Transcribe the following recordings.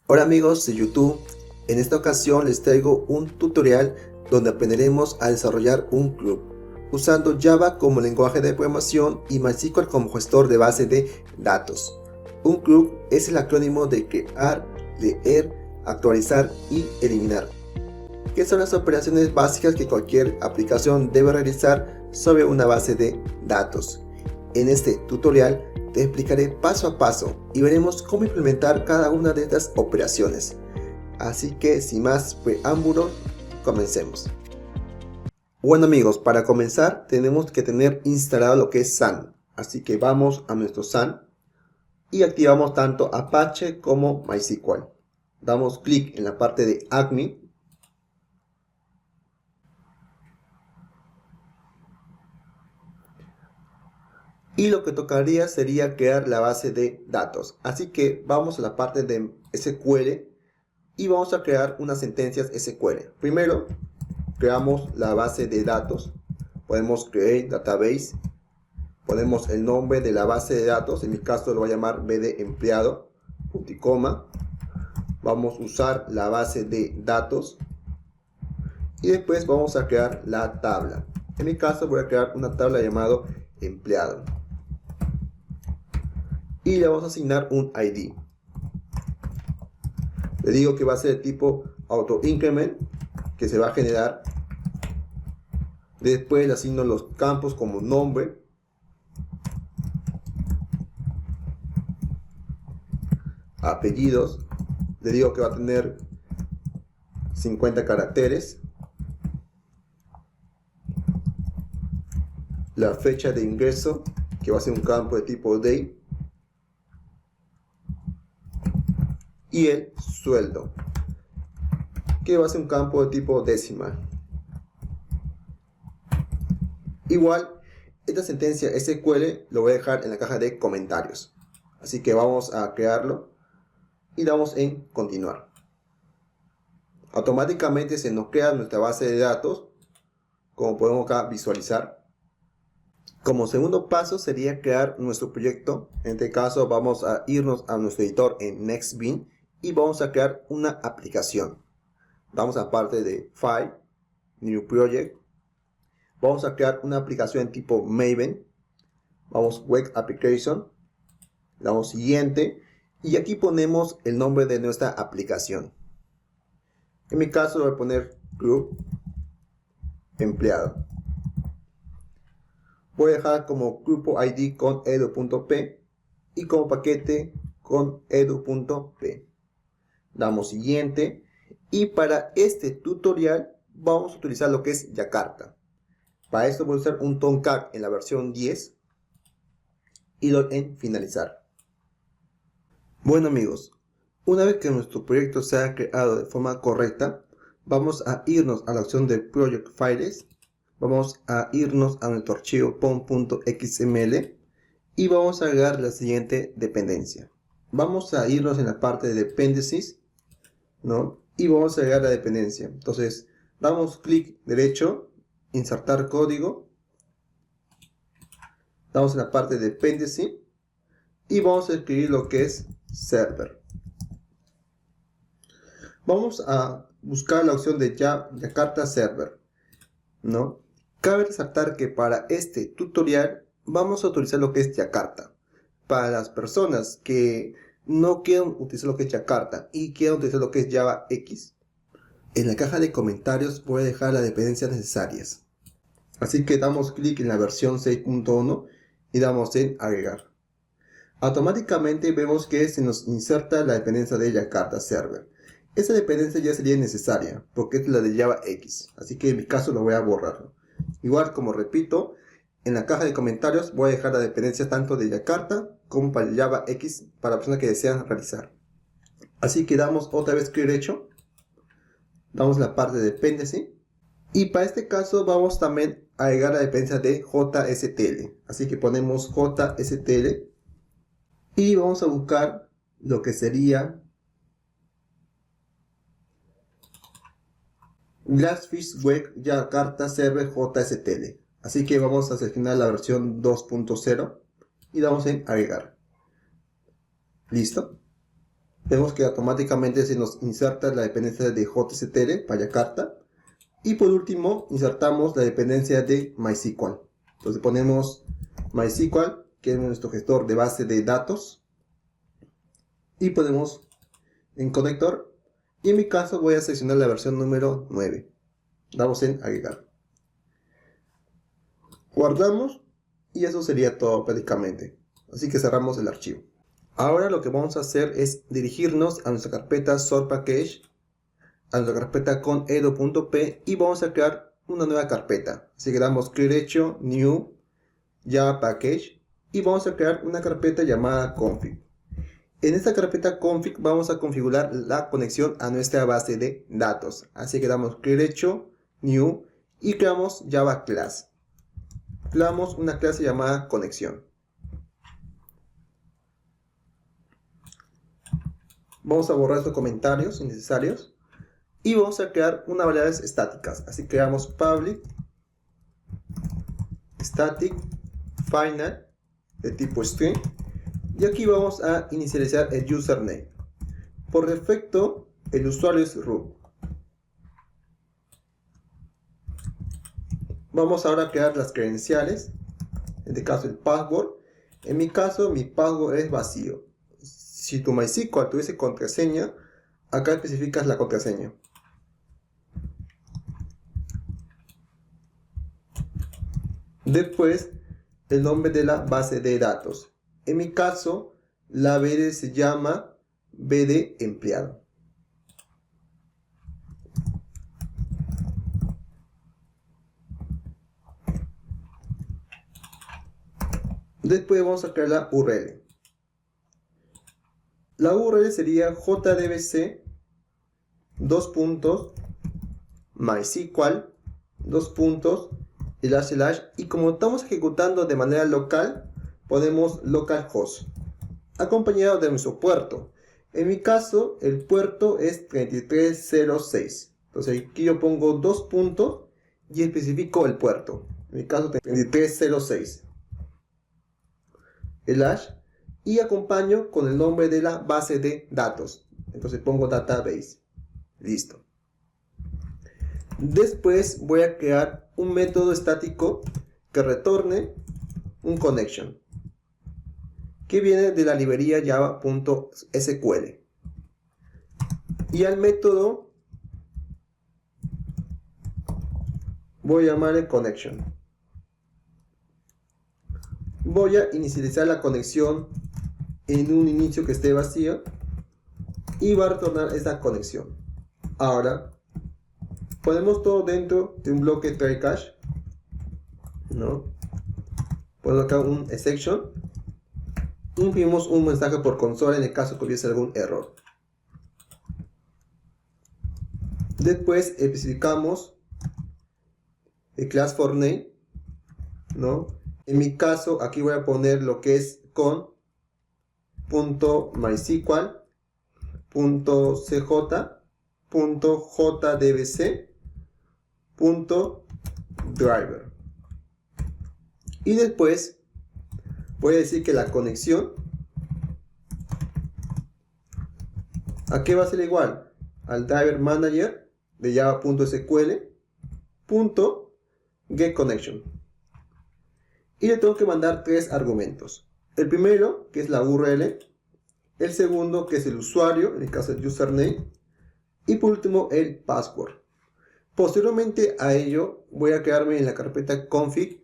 Hola amigos de YouTube, en esta ocasión les traigo un tutorial donde aprenderemos a desarrollar un club usando Java como lenguaje de programación y MySQL como gestor de base de datos. Un club es el acrónimo de crear, leer, actualizar y eliminar, que son las operaciones básicas que cualquier aplicación debe realizar sobre una base de datos. En este tutorial te explicaré paso a paso y veremos cómo implementar cada una de estas operaciones. Así que sin más preámbulos, comencemos. Bueno amigos, para comenzar tenemos que tener instalado lo que es Sun. Así que vamos a nuestro Sun y activamos tanto Apache como MySQL. Damos clic en la parte de Admin. Y lo que tocaría sería crear la base de datos. Así que vamos a la parte de SQL y vamos a crear unas sentencias SQL. Primero, creamos la base de datos. Podemos create database. Ponemos el nombre de la base de datos. En mi caso lo voy a llamar bd empleado, punto y coma. Vamos a usar la base de datos. Y después vamos a crear la tabla. En mi caso voy a crear una tabla llamada empleado. Y le vamos a asignar un ID. Le digo que va a ser de tipo auto-increment, que se va a generar. Después le asigno los campos como nombre, apellidos. Le digo que va a tener 50 caracteres. La fecha de ingreso, que va a ser un campo de tipo day. Y el sueldo, que va a ser un campo de tipo decimal. Igual, esta sentencia SQL lo voy a dejar en la caja de comentarios. Así que vamos a crearlo y damos en continuar. Automáticamente se nos crea nuestra base de datos, como podemos acá visualizar. Como segundo paso sería crear nuestro proyecto. En este caso vamos a irnos a nuestro editor en NextBean y vamos a crear una aplicación. Vamos a parte de File, New Project. Vamos a crear una aplicación tipo Maven. Vamos Web Application. Damos siguiente. Y aquí ponemos el nombre de nuestra aplicación. En mi caso voy a poner Club Empleado. Voy a dejar como grupo ID con edu.p y como paquete con edu.p. Damos siguiente. Y para este tutorial vamos a utilizar lo que es Jakarta. Para esto voy a usar un Tomcat en la versión 10 y doy en finalizar. Bueno amigos, una vez que nuestro proyecto se ha creado de forma correcta, vamos a irnos a la opción de Project Files. Vamos a irnos a nuestro archivo pom.xml y vamos a agregar la siguiente dependencia. Vamos a irnos en la parte de dependencies, ¿no? Y vamos a agregar la dependencia. Entonces, damos clic derecho, insertar código. Damos en la parte de dependency y vamos a escribir lo que es server. Vamos a buscar la opción de Jakarta Server, ¿no? Cabe resaltar que para este tutorial vamos a utilizar lo que es Jakarta. Para las personas que no quieran utilizar lo que es Jakarta y quieran utilizar lo que es Java X, en la caja de comentarios voy a dejar las dependencias necesarias. Así que damos clic en la versión 6.1 y damos en agregar. Automáticamente vemos que se nos inserta la dependencia de Jakarta Server. Esa dependencia ya sería necesaria porque es la de Java X, así que en mi caso lo voy a borrar. Igual, como repito, en la caja de comentarios voy a dejar la dependencia tanto de Jakarta como para Java X para personas que desean realizar. Así que damos otra vez clic derecho, damos la parte de dependency y para este caso vamos también a agregar la dependencia de JSTL. Así que ponemos JSTL y vamos a buscar lo que sería Glassfish Web Jakarta Server JSTL. Así que vamos a seleccionar la versión 2.0 y damos en agregar. Listo. Vemos que automáticamente se nos inserta la dependencia de JSTL para Yakarta. Y por último, insertamos la dependencia de MySQL. Entonces ponemos MySQL, que es nuestro gestor de base de datos. Y ponemos en conector. Y en mi caso voy a seleccionar la versión número 9. Damos en agregar. Guardamos. Y eso sería todo prácticamente. Así que cerramos el archivo. Ahora lo que vamos a hacer es dirigirnos a nuestra carpeta source package, a nuestra carpeta con edo.p y vamos a crear una nueva carpeta. Así que damos clic derecho, new, java package y vamos a crear una carpeta llamada config. En esta carpeta config vamos a configurar la conexión a nuestra base de datos. Así que damos clic derecho, new y creamos java class. Creamos una clase llamada conexión. Vamos a borrar estos comentarios innecesarios. Y vamos a crear unas variables estáticas. Así creamos public static final de tipo string. Y aquí vamos a inicializar el username. Por defecto, el usuario es root. Vamos ahora a crear las credenciales. En este caso el password. En mi caso, mi password es vacío. Si tu MySQL tuviese contraseña, acá especificas la contraseña. Después, el nombre de la base de datos. En mi caso, la BD se llama BD empleado. Después vamos a crear la URL. La URL sería jdbc mysql // y como estamos ejecutando de manera local, ponemos localhost acompañado de nuestro puerto. En mi caso, el puerto es 3306. Entonces aquí yo pongo 2 puntos y especifico el puerto. En mi caso, 3306. El hash y acompaño con el nombre de la base de datos. Entonces pongo database. Listo. Después voy a crear un método estático que retorne un connection que viene de la librería java.sql. Y al método voy a llamarle connection. Voy a inicializar la conexión en un inicio que esté vacío y va a retornar esa conexión. Ahora ponemos todo dentro de un bloque try cache, ¿no? Ponemos acá un exception. Imprimimos un mensaje por consola en el caso que hubiese algún error. Después especificamos el class for name, ¿no? En mi caso aquí voy a poner lo que es con .mysql .cj .jdbc.driver y después voy a decir que la conexión ¿a qué va a ser igual? Al driver manager de java.sql .getConnection y le tengo que mandar 3 argumentos. El primero, que es la URL, el segundo, que es el usuario, en el caso del username, y por último el password. Posteriormente a ello voy a crearme en la carpeta config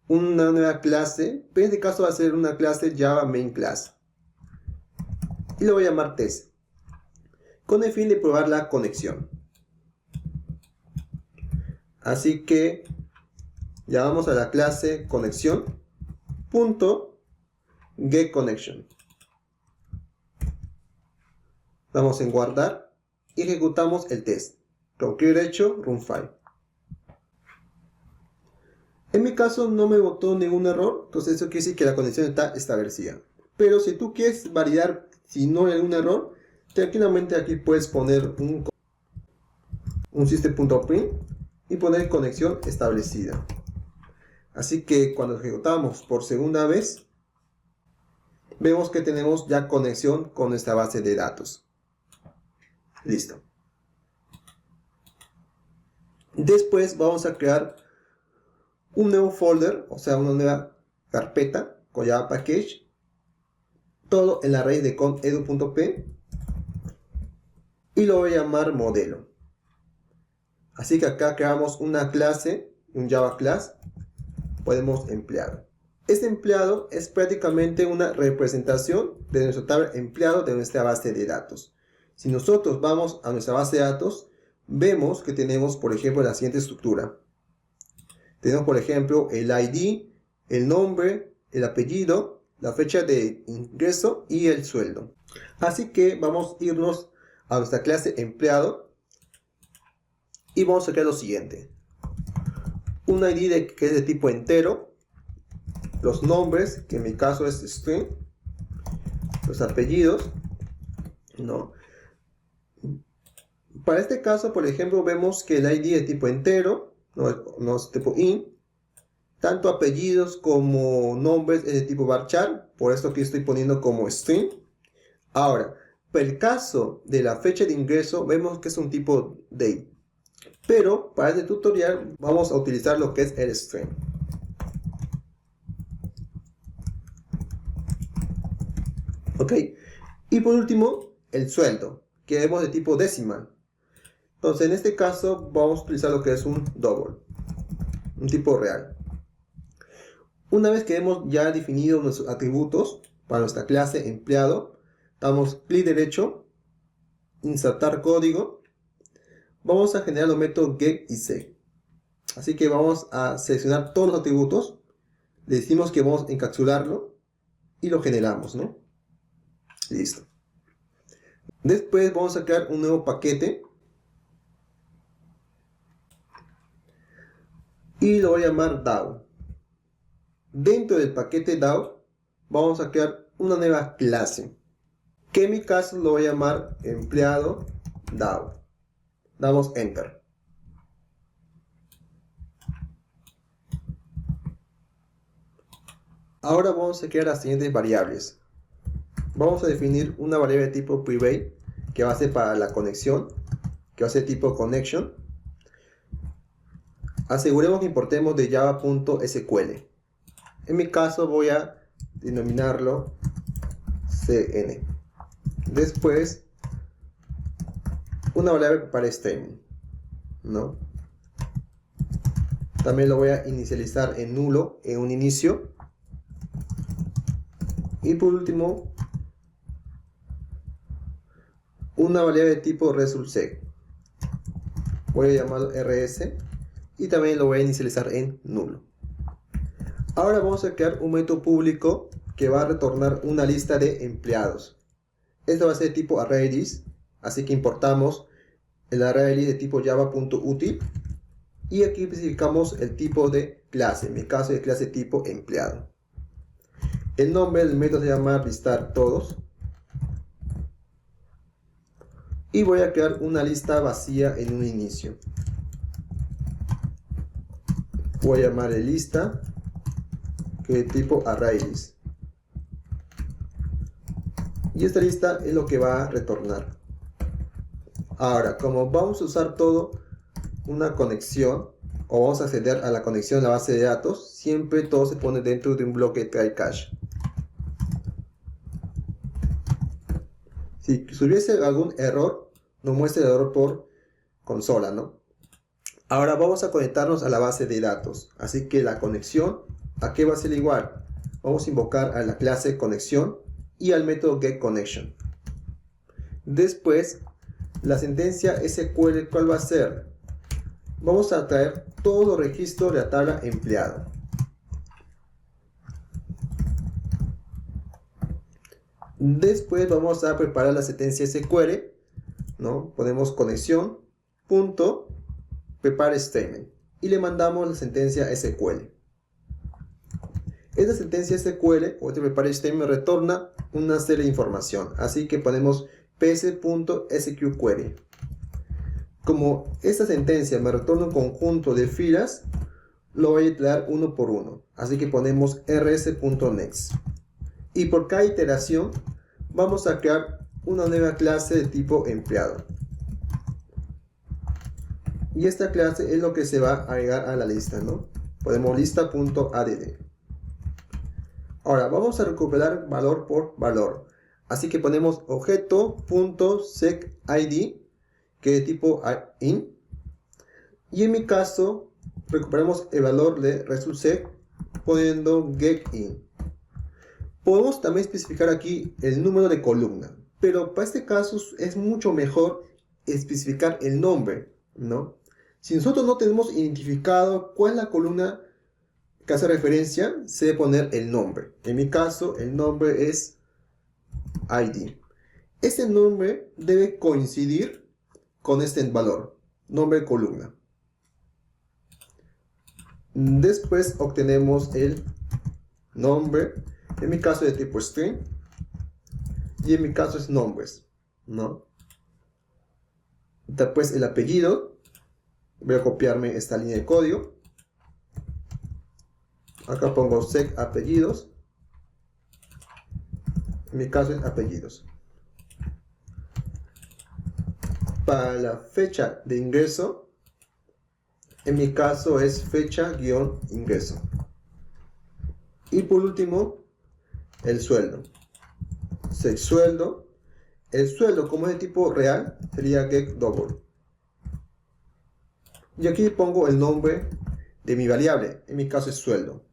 una nueva clase, pero en este caso va a ser una clase Java Main Class y lo voy a llamar test con el fin de probar la conexión. Así que llamamos a la clase conexión.getConnection. Damos en guardar y ejecutamos el test. Con clic derecho, run file. En mi caso no me botó ningún error, entonces eso quiere decir que la conexión está establecida. Pero si tú quieres validar si no hay algún error, tranquilamente aquí puedes poner un system.print y poner conexión establecida. Así que cuando ejecutamos por segunda vez, vemos que tenemos ya conexión con nuestra base de datos. Listo. Después vamos a crear un nuevo folder, o sea, una nueva carpeta con Java Package. Todo en la raíz de conf.edu.p y lo voy a llamar modelo. Así que acá creamos una clase, un Java Class, podemos empleado. Este empleado es prácticamente una representación de nuestro tabla empleado de nuestra base de datos. Si nosotros vamos a nuestra base de datos, vemos que tenemos, por ejemplo, la siguiente estructura. Tenemos, por ejemplo, el ID, el nombre, el apellido, la fecha de ingreso y el sueldo. Así que vamos a irnos a nuestra clase empleado y vamos a crear lo siguiente. Un ID que es de tipo entero, los nombres, que en mi caso es string, los apellidos, ¿no? Para este caso, por ejemplo, vemos que el ID es de tipo entero, no es tipo int. Tanto apellidos como nombres es de tipo varchar, por esto que estoy poniendo como string. Ahora, para el caso de la fecha de ingreso, vemos que es un tipo date. Pero para este tutorial vamos a utilizar lo que es el string. Ok, y por último, el sueldo, que vemos de tipo decimal. Entonces, en este caso, vamos a utilizar lo que es un double, un tipo real. Una vez que hemos ya definido nuestros atributos para nuestra clase empleado, damos clic derecho, insertar código. Vamos a generar los métodos get y set. Así que vamos a seleccionar todos los atributos, le decimos que vamos a encapsularlo y lo generamos, ¿no? Listo. Después vamos a crear un nuevo paquete y lo voy a llamar DAO. Dentro del paquete DAO vamos a crear una nueva clase, que en mi caso lo voy a llamar empleado DAO. Damos Enter. Ahora vamos a crear las siguientes variables. Vamos a definir una variable de tipo private, que va a ser para la conexión, que va a ser tipo connection. Aseguremos que importemos de java.sql. En mi caso voy a denominarlo cn. Después, una variable para string, ¿no? También lo voy a inicializar en nulo en un inicio. Y por último, una variable de tipo resultsec. Voy a llamarlo rs y también lo voy a inicializar en nulo. Ahora vamos a crear un método público que va a retornar una lista de empleados. Esto va a ser tipo arraylist, así que importamos el arraylist de tipo java.util y aquí especificamos el tipo de clase, en mi caso es clase tipo empleado. El nombre del método se llama listar todos y voy a crear una lista vacía en un inicio. Voy a llamarle lista que es tipo arraylist. Y esta lista es lo que va a retornar. Ahora, como vamos a usar todo una conexión, o vamos a acceder a la conexión a la base de datos, siempre todo se pone dentro de un bloque de try cache. Si hubiese algún error, nos muestra el error por consola, ¿no? Ahora vamos a conectarnos a la base de datos. Así que la conexión, ¿a qué va a ser igual? Vamos a invocar a la clase conexión y al método getConnection. Después, la sentencia SQL, ¿cuál va a ser? Vamos a traer todos los registros de la tabla empleado. Después vamos a preparar la sentencia SQL, ¿no? Ponemos conexión punto prepare statement y le mandamos la sentencia SQL. Esta sentencia SQL o este prepare statement retorna una serie de información, así que ponemos ps.sqquery. Como esta sentencia me retorna un conjunto de filas, lo voy a iterar uno por uno, así que ponemos rs.next. Y por cada iteración vamos a crear una nueva clase de tipo empleado. Y esta clase es lo que se va a agregar a la lista, ¿no? Ponemos lista.add. Ahora vamos a recuperar valor por valor. Así que ponemos objeto.setID, que es tipo int. Y en mi caso, recuperamos el valor de resultsec poniendo getInt. Podemos también especificar aquí el número de columna, pero para este caso es mucho mejor especificar el nombre, ¿no? Si nosotros no tenemos identificado cuál es la columna que hace referencia, se debe poner el nombre. En mi caso, el nombre es ID. Este nombre debe coincidir con este valor, nombre de columna. Después obtenemos el nombre, en mi caso de tipo string, y en mi caso es nombres, ¿no? Después el apellido, voy a copiarme esta línea de código. Acá pongo sec apellidos, en mi caso es apellidos. Para la fecha de ingreso, en mi caso es fecha-ingreso. Y por último, el sueldo. Sec sueldo. El sueldo, como es de tipo real, sería getDouble. Y aquí pongo el nombre de mi variable. En mi caso es sueldo.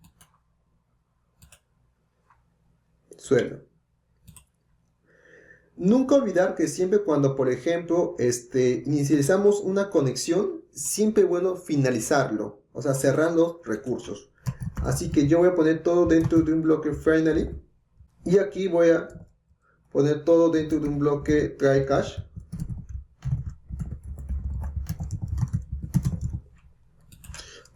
Sueldo. Nunca olvidar que siempre cuando, por ejemplo, inicializamos una conexión, siempre es bueno finalizarlo, o sea, cerrar los recursos. Así que yo voy a poner todo dentro de un bloque finally, y aquí voy a poner todo dentro de un bloque try catch.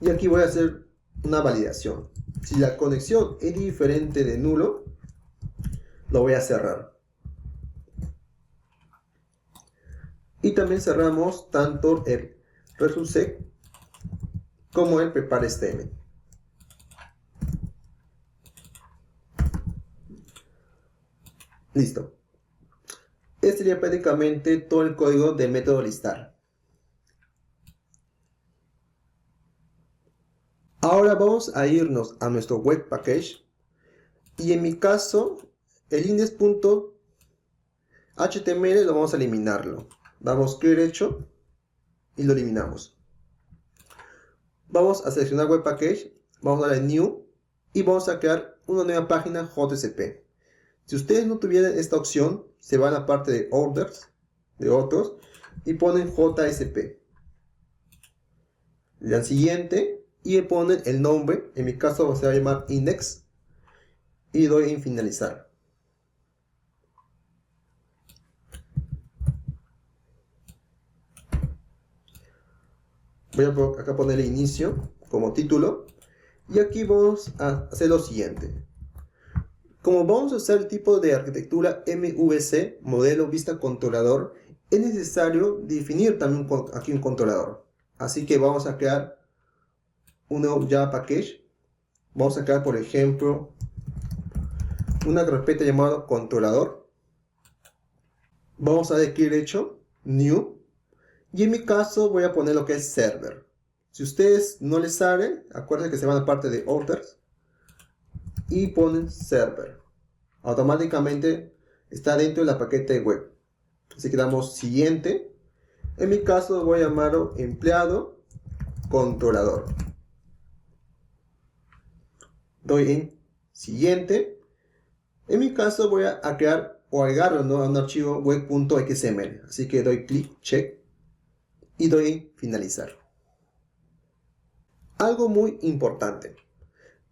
Y aquí voy a hacer una validación. Si la conexión es diferente de nulo, lo voy a cerrar. Y también cerramos tanto el resultsec como el prepare_stm. Listo. Este sería prácticamente todo el código del método listar. Ahora vamos a irnos a nuestro web package. Y en mi caso, el index.html lo vamos a eliminarlo. Damos clic derecho y lo eliminamos. Vamos a seleccionar web package, vamos a darle new y vamos a crear una nueva página JSP. Si ustedes no tuvieran esta opción, se van a la parte de orders, de otros, y ponen JSP. Le dan siguiente y le ponen el nombre, en mi caso se va a llamar index, y doy en finalizar. Voy a acá ponerle inicio como título. Y aquí vamos a hacer lo siguiente. Como vamos a usar el tipo de arquitectura MVC, modelo vista controlador, es necesario definir también aquí un controlador. Así que vamos a crear un nuevo Java package. Vamos a crear, por ejemplo, una carpeta llamada controlador. Vamos a dar clic derecho, new. Y en mi caso voy a poner lo que es server. Si ustedes no les sale, acuérdense que se van a la parte de orders y ponen server. Automáticamente está dentro de la paquete web. Así que damos siguiente. En mi caso voy a llamarlo empleado controlador. Doy en siguiente. En mi caso voy a crear o agregarlo, ¿no?, a un archivo web.xml. Así que doy clic, check y doy en finalizar. Algo muy importante.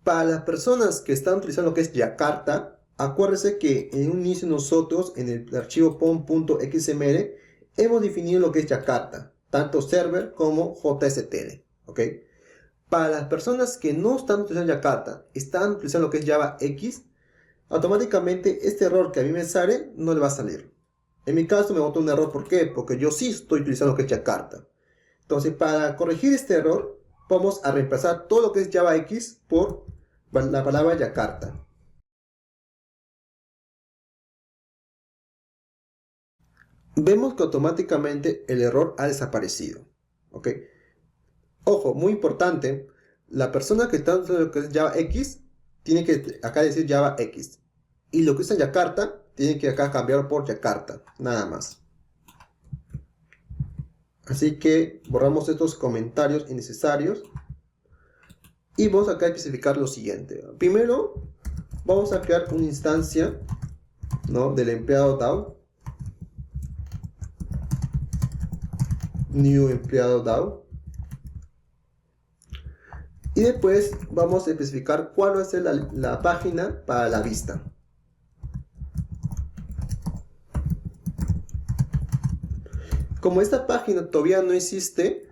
Para las personas que están utilizando lo que es Jakarta, acuérdense que en un inicio nosotros en el archivo pom.xml hemos definido lo que es Jakarta, tanto server como JSTL, ¿ok? Para las personas que no están utilizando Jakarta, están utilizando lo que es Java X, automáticamente este error que a mí me sale no le va a salir. En mi caso me botó un error, ¿por qué? Porque yo sí estoy utilizando lo que es Jakarta. Entonces, para corregir este error, vamos a reemplazar todo lo que es Java X por la palabra Jakarta. Vemos que automáticamente el error ha desaparecido, ¿ok? Ojo, muy importante, la persona que está usando lo que es Java X, tiene que acá decir Java X. Y lo que usa Yakarta, tiene que acá cambiar por Yakarta, nada más. Así que borramos estos comentarios innecesarios. Y vamos acá a especificar lo siguiente. Primero, vamos a crear una instancia, ¿no?, del empleado DAO. New empleado DAO. Y después vamos a especificar cuál va a ser la página para la vista. Como esta página todavía no existe,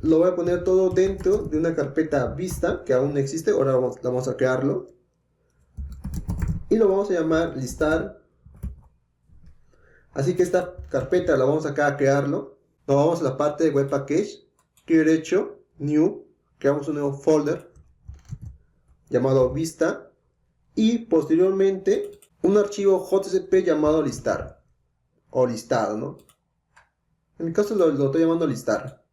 lo voy a poner todo dentro de una carpeta vista que aún no existe. Ahora vamos a crearlo. Y lo vamos a llamar listar. Así que esta carpeta la vamos acá a crearlo. Nos vamos a la parte de web package. Clic derecho, new. Creamos un nuevo folder llamado vista. Y posteriormente un archivo JSP llamado listar. O listado, ¿no? En mi caso lo estoy llamando listar.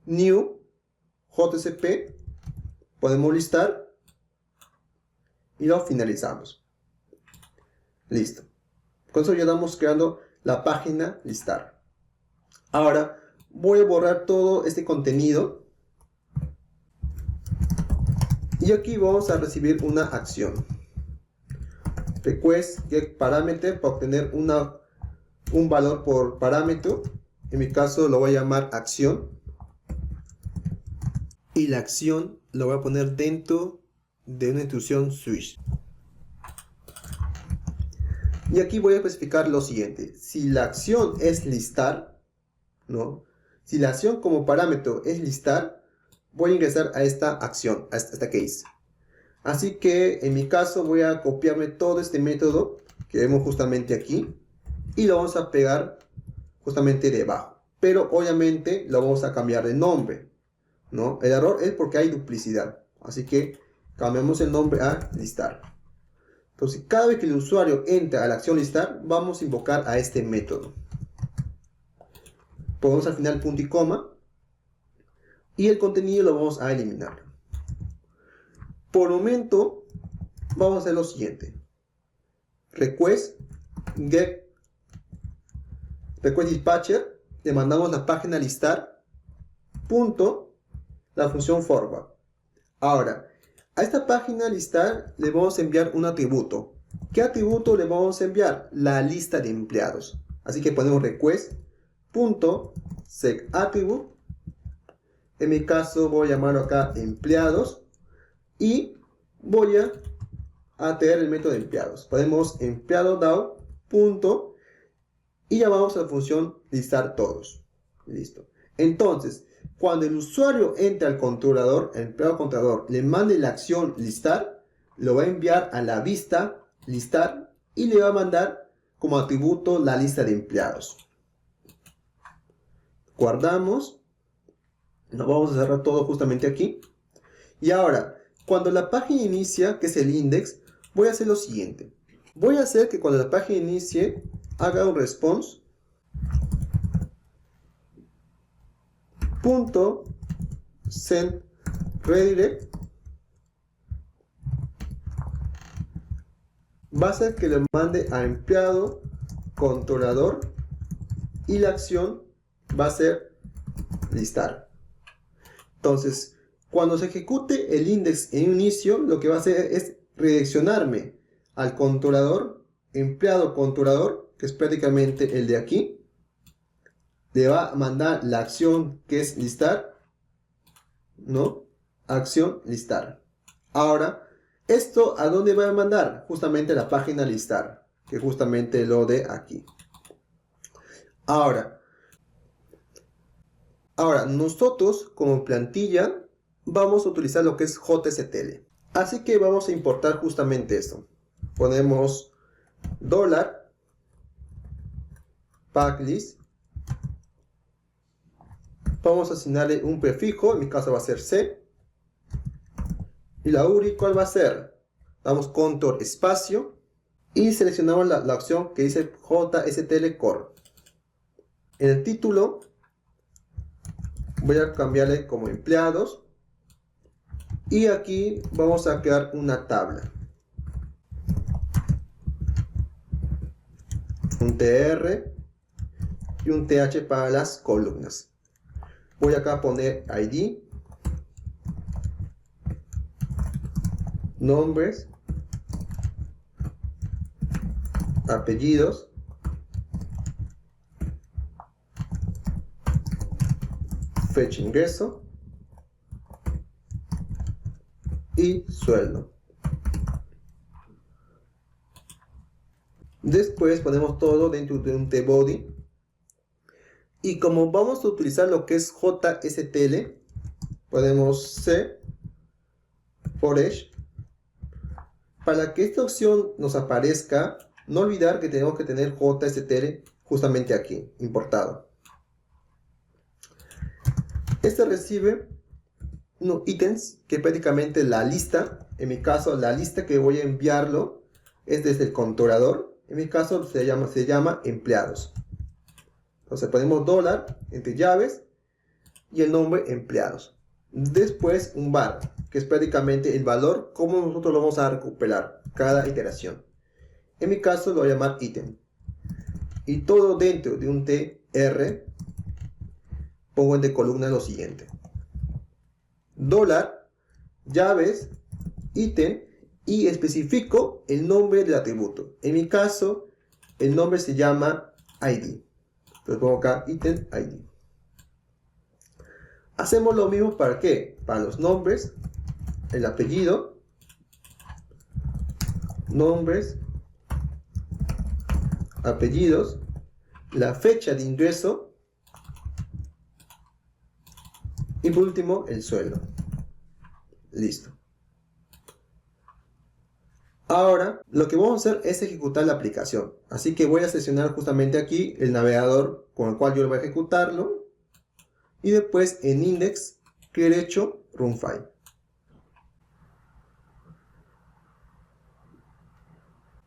New JSP. Podemos listar. Y lo finalizamos. Listo. Con eso ya estamos creando la página listar. Ahora voy a borrar todo este contenido. Y aquí vamos a recibir una acción. Request get parameter para obtener un valor por parámetro. En mi caso lo voy a llamar acción. Y la acción lo voy a poner dentro de una instrucción switch. Y aquí voy a especificar lo siguiente. Si la acción es listar, ¿no? Si la acción como parámetro es listar, voy a ingresar a esta acción, a esta case. Así que en mi caso voy a copiarme todo este método que vemos justamente aquí y lo vamos a pegar justamente debajo. Pero obviamente lo vamos a cambiar de nombre, ¿no? El error es porque hay duplicidad. Así que cambiamos el nombre a listar. Entonces, cada vez que el usuario entra a la acción listar, vamos a invocar a este método. Ponemos al final punto y coma. Y el contenido lo vamos a eliminar. Por momento, vamos a hacer lo siguiente. Request get request dispatcher. Le mandamos la página listar. Punto. La función forward. Ahora, a esta página listar le vamos a enviar un atributo. ¿Qué atributo le vamos a enviar? La lista de empleados. Así que ponemos request.setAttribute. En mi caso voy a llamarlo acá empleados. Y voy a tener el método de empleados. Ponemos empleado DAO. Punto, y llamamos a la función listar todos. Listo. Entonces, cuando el usuario entre al controlador, el empleado controlador, le mande la acción listar, lo va a enviar a la vista listar y le va a mandar como atributo la lista de empleados. Guardamos. Nos vamos a cerrar todo justamente aquí. Y ahora, cuando la página inicia, que es el index, voy a hacer lo siguiente. Voy a hacer que cuando la página inicie, haga un response. Punto send redirect. Va a ser que le mande a empleado controlador y la acción va a ser listar. Entonces, cuando se ejecute el index en inicio, lo que va a hacer es redireccionarme al controlador, empleado controlador, que es prácticamente el de aquí. Le va a mandar la acción que es listar, ¿no? Acción listar. Ahora, ¿esto a dónde va a mandar? Justamente a la página listar, que es justamente lo de aquí. Ahora, nosotros como plantilla vamos a utilizar lo que es JSTL. Así que vamos a importar justamente esto. Ponemos $packlist. Vamos a asignarle un prefijo, en mi caso va a ser C. Y la URI, ¿cuál va a ser? Damos control espacio y seleccionamos la opción que dice JSTL Core. En el título Voy a cambiarle como empleados. Y aquí vamos a crear una tabla. Un TR y un TH para las columnas. Voy acá a poner ID, nombres, apellidos, fecha de ingreso y sueldo. Después ponemos todo dentro de un tbody. Y como vamos a utilizar lo que es JSTL, ponemos C for each. Para que esta opción nos aparezca, no olvidar que tenemos que tener JSTL justamente aquí, importado. Este recibe unos ítems, que es prácticamente la lista. En mi caso, la lista que voy a enviarlo es desde el controlador. En mi caso se llama empleados. Entonces ponemos dólar entre llaves y el nombre empleados. Después un var, que es prácticamente el valor como nosotros lo vamos a recuperar cada iteración. En mi caso lo voy a llamar ítem. Y todo dentro de un tr pongo entre columna lo siguiente: dólar, llaves, ítem, y especifico el nombre del atributo. En mi caso el nombre se llama ID. Entonces pongo acá ítem ID. Hacemos lo mismo para ¿qué? Para los nombres, el apellido, nombres, apellidos, la fecha de ingreso y por último el sueldo. Listo. Ahora lo que vamos a hacer es ejecutar la aplicación. Así que voy a seleccionar justamente aquí el navegador con el cual yo voy a ejecutarlo. Y después en index, clic derecho, run file.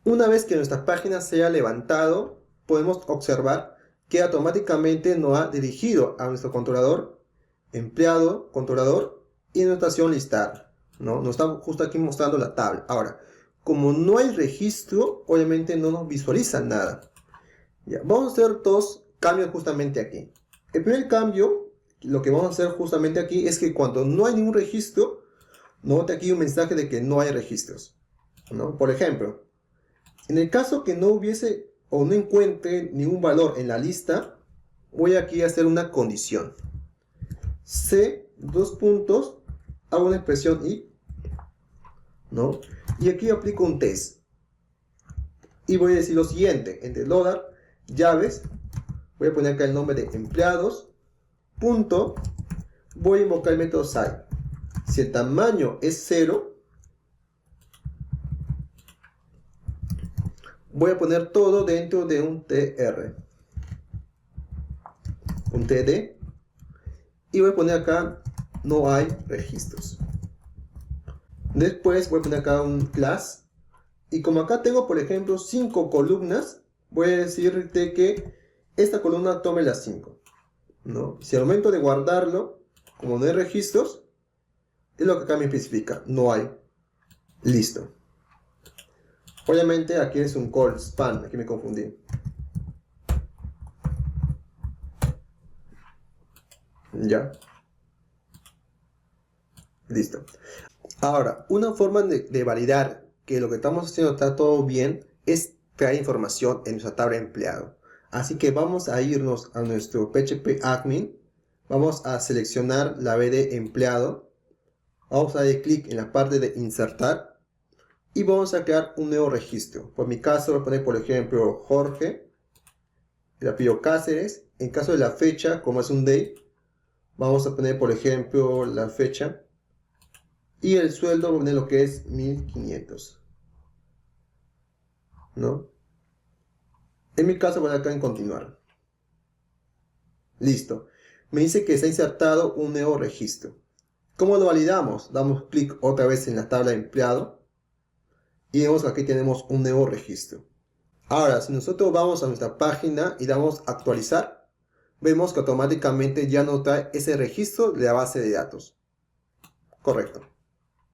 Una vez que nuestra página se haya levantado, podemos observar que automáticamente nos ha dirigido a nuestro controlador, empleado, controlador y en notación listar, ¿no? Nos está justo aquí mostrando la tabla. Ahora, como no hay registro, obviamente no nos visualiza nada. Ya, vamos a hacer dos cambios justamente aquí. El primer cambio, lo que vamos a hacer justamente aquí es que cuando no hay ningún registro, note aquí un mensaje de que no hay registros, ¿no? Por ejemplo, en el caso que no hubiese o no encuentre ningún valor en la lista, voy aquí a hacer una condición. C, dos puntos, hago una expresión y, ¿no? Y aquí aplico un test. Y voy a decir lo siguiente: entre dólar, llaves, voy a poner acá el nombre de empleados, punto, voy a invocar el método site. Si el tamaño es 0, voy a poner todo dentro de un tr, un td, y voy a poner acá no hay registros. Después voy a poner acá un class, y como acá tengo por ejemplo 5 columnas, voy a decirte que esta columna tome las 5, ¿no? Si al momento de guardarlo, como no hay registros, es lo que acá me especifica, no hay. Listo. Obviamente aquí es un call span, aquí me confundí. Ya. Listo. Ahora, una forma de validar que lo que estamos haciendo está todo bien es traer información en nuestra tabla de empleado. Así que vamos a irnos a nuestro PHP admin. Vamos a seleccionar la B de empleado. Vamos a dar clic en la parte de insertar. Y vamos a crear un nuevo registro. Por mi caso voy a poner por ejemplo Jorge. El apellido Cáceres. En caso de la fecha, como es un day, vamos a poner por ejemplo la fecha. Y el sueldo voy a poner lo que es 1500. ¿No? En mi caso voy acá en continuar. Listo. Me dice que se ha insertado un nuevo registro. ¿Cómo lo validamos? Damos clic otra vez en la tabla de empleado. Y vemos que aquí tenemos un nuevo registro. Ahora, si nosotros vamos a nuestra página y damos actualizar, vemos que automáticamente ya nos trae ese registro de la base de datos. Correcto.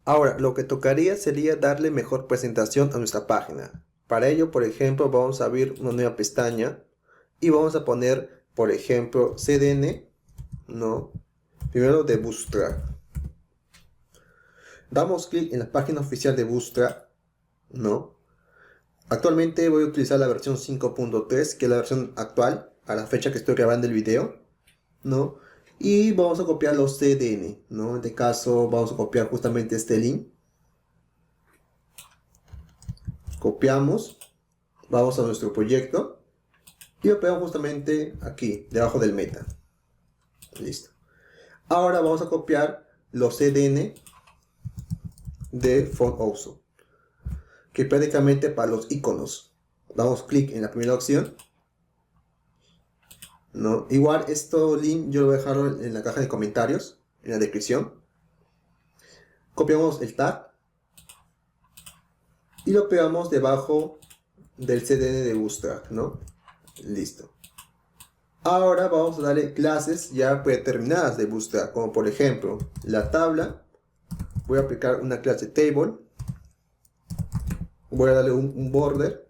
Ahora, lo que tocaría sería darle mejor presentación a nuestra página. Para ello, por ejemplo, vamos a abrir una nueva pestaña y vamos a poner, por ejemplo, CDN, ¿no? Primero de Bootstrap. Damos clic en la página oficial de Bootstrap, ¿no? Actualmente voy a utilizar la versión 5.3, que es la versión actual, a la fecha que estoy grabando el video, ¿no? Y vamos a copiar los CDN, ¿no? En este caso vamos a copiar justamente este link. Copiamos, vamos a nuestro proyecto y lo pegamos justamente aquí, debajo del meta. Listo. Ahora vamos a copiar los CDN de Font Awesome, que prácticamente para los iconos. Damos clic en la primera opción, ¿no? Igual esto link yo lo voy a dejar en la caja de comentarios, en la descripción. Copiamos el tag y lo pegamos debajo del CDN de Bootstrap, ¿no? Listo. Ahora vamos a darle clases ya predeterminadas de Bootstrap, como por ejemplo la tabla. Voy a aplicar una clase table. Voy a darle un border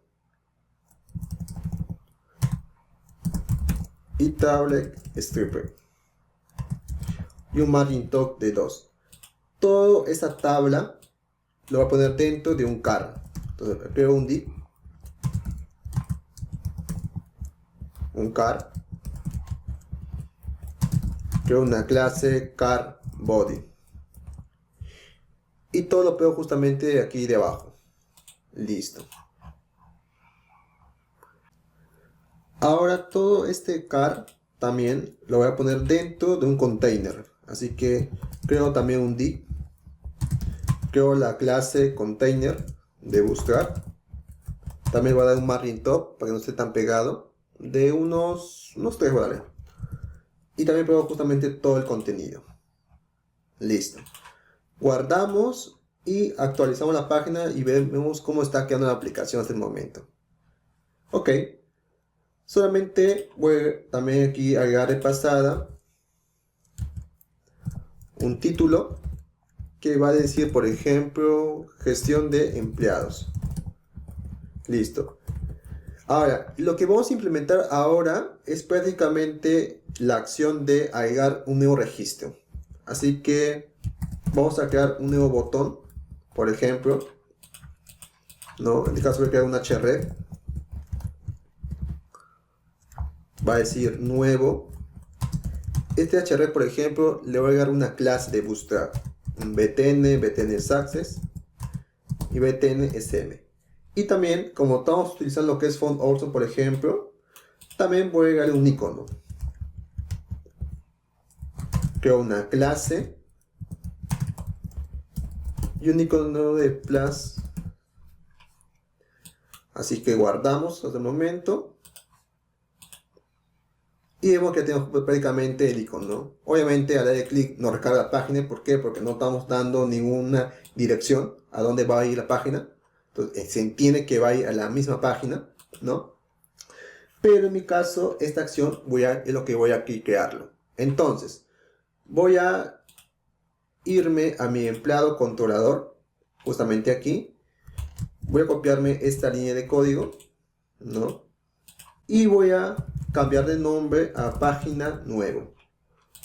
y tablet stripper y un margin top de 2. Toda esa tabla lo voy a poner dentro de un car. Entonces creo un div, un car, creo una clase car body y todo lo pego justamente aquí debajo. Listo. Ahora todo este car también lo voy a poner dentro de un container, así que creo también un div, creo la clase container de Bootstrap, también voy a dar un margin top para que no esté tan pegado, de unos 3 voy a darle, y también pego justamente todo el contenido. Listo. Guardamos y actualizamos la página y vemos cómo está quedando la aplicación hasta el momento. Ok. Solamente voy también aquí a agregar de pasada un título que va a decir, por ejemplo, gestión de empleados. Listo. Ahora, lo que vamos a implementar ahora es prácticamente la acción de agregar un nuevo registro. Así que vamos a crear un nuevo botón, por ejemplo, ¿no? En este caso voy a crear un href. Va a decir nuevo. Este href, por ejemplo, le voy a dar una clase de Bootstrap, un btn success y btn sm. Y también, como estamos utilizando lo que es Font Awesome, por ejemplo, también voy a agregarle un icono. Creo una clase y un icono de plus. Así que guardamos hasta el momento. Y vemos que tenemos prácticamente el icono, ¿no? Obviamente al darle clic nos recarga la página. ¿Por qué? Porque no estamos dando ninguna dirección a dónde va a ir la página. Entonces se entiende que va a ir a la misma página, ¿no? Pero en mi caso esta acción es lo que voy a aquí crearlo. Entonces voy a irme a mi empleado controlador, justamente aquí. Voy a copiarme esta línea de código, ¿no? Y voy a cambiar de nombre a página nuevo.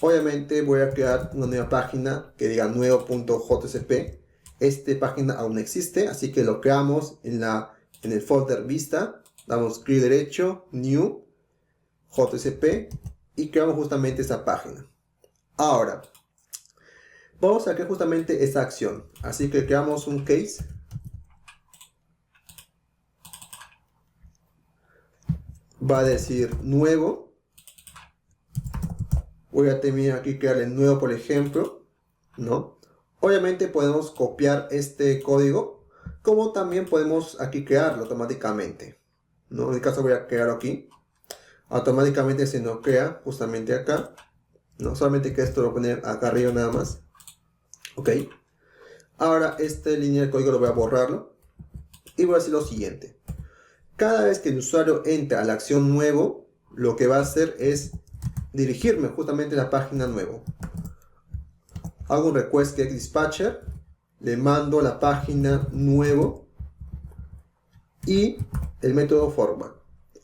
Obviamente voy a crear una nueva página que diga nuevo.jcp. Esta página aún no existe, así que lo creamos en el folder vista. Damos clic derecho, new, jcp y creamos justamente esta página. Ahora vamos a crear justamente esta acción, así que creamos un case. Va a decir nuevo. Voy a terminar aquí crearle nuevo, por ejemplo, ¿no? Obviamente podemos copiar este código, como también podemos aquí crearlo automáticamente, ¿no? En el caso voy a crearlo aquí. Automáticamente se nos crea justamente acá, ¿no? Solamente que esto lo voy a poner acá arriba nada más. Ok. Ahora esta línea de código lo voy a borrarlo. Y voy a hacer lo siguiente. Cada vez que el usuario entra a la acción nuevo, lo que va a hacer es dirigirme justamente a la página nueva. Hago un request get dispatcher, le mando la página nuevo y el método forward.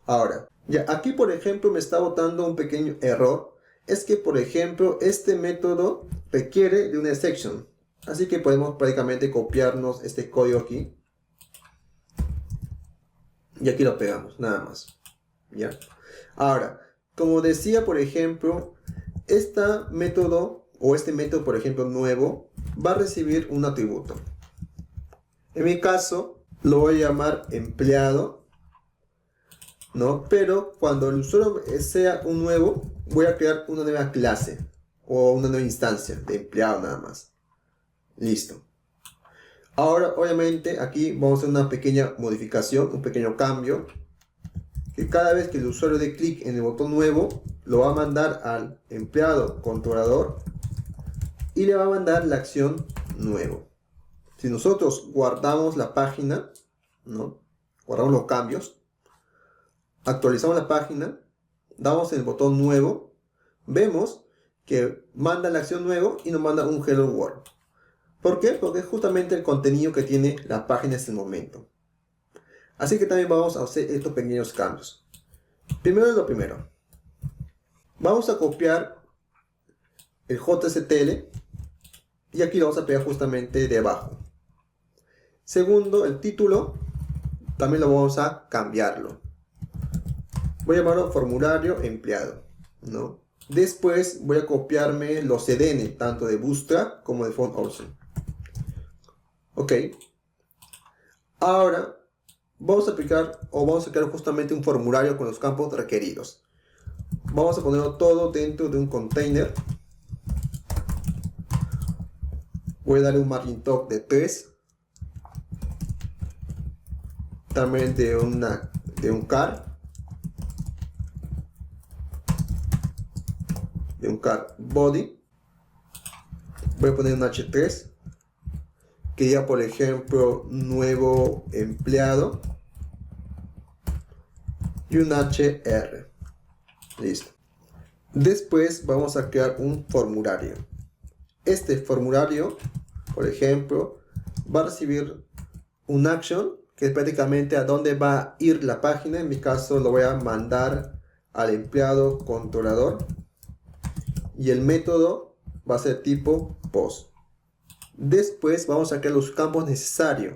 Ahora, ya aquí por ejemplo me está botando un pequeño error. Es que por ejemplo este método requiere de una exception. Así que podemos prácticamente copiarnos este código aquí. Y aquí lo pegamos, nada más. ¿Ya? Ahora, como decía por ejemplo, este método por ejemplo nuevo va a recibir un atributo. En mi caso lo voy a llamar empleado, ¿no? Pero cuando el usuario sea un nuevo, voy a crear una nueva clase o una nueva instancia de empleado nada más. Listo. Ahora obviamente aquí vamos a hacer una pequeña modificación, un pequeño cambio, que cada vez que el usuario dé clic en el botón nuevo, lo va a mandar al empleado controlador y le va a mandar la acción nuevo. Si nosotros guardamos la página, ¿no? Guardamos los cambios, actualizamos la página, damos el botón nuevo, vemos que manda la acción nuevo y nos manda un hello world. ¿Por qué? Porque es justamente el contenido que tiene la página en este momento. Así que también vamos a hacer estos pequeños cambios. Primero lo primero. Vamos a copiar el JSTL y aquí lo vamos a pegar justamente debajo. Segundo, el título también lo vamos a cambiarlo. Voy a llamarlo formulario empleado, ¿no? Después voy a copiarme los CDN, tanto de Bootstrap como de FontAwesome. Ok. Ahora vamos a aplicar o vamos a crear justamente un formulario con los campos requeridos. Vamos a ponerlo todo dentro de un container. Voy a darle un margin top de 3. También de un car. De un car body. Voy a poner un h3. Que diga por ejemplo nuevo empleado. Y un hr. Listo. Después vamos a crear un formulario. Este formulario, por ejemplo, va a recibir un action, que es prácticamente a dónde va a ir la página. En mi caso lo voy a mandar al empleado controlador. Y el método va a ser tipo post. Después vamos a crear los campos necesarios.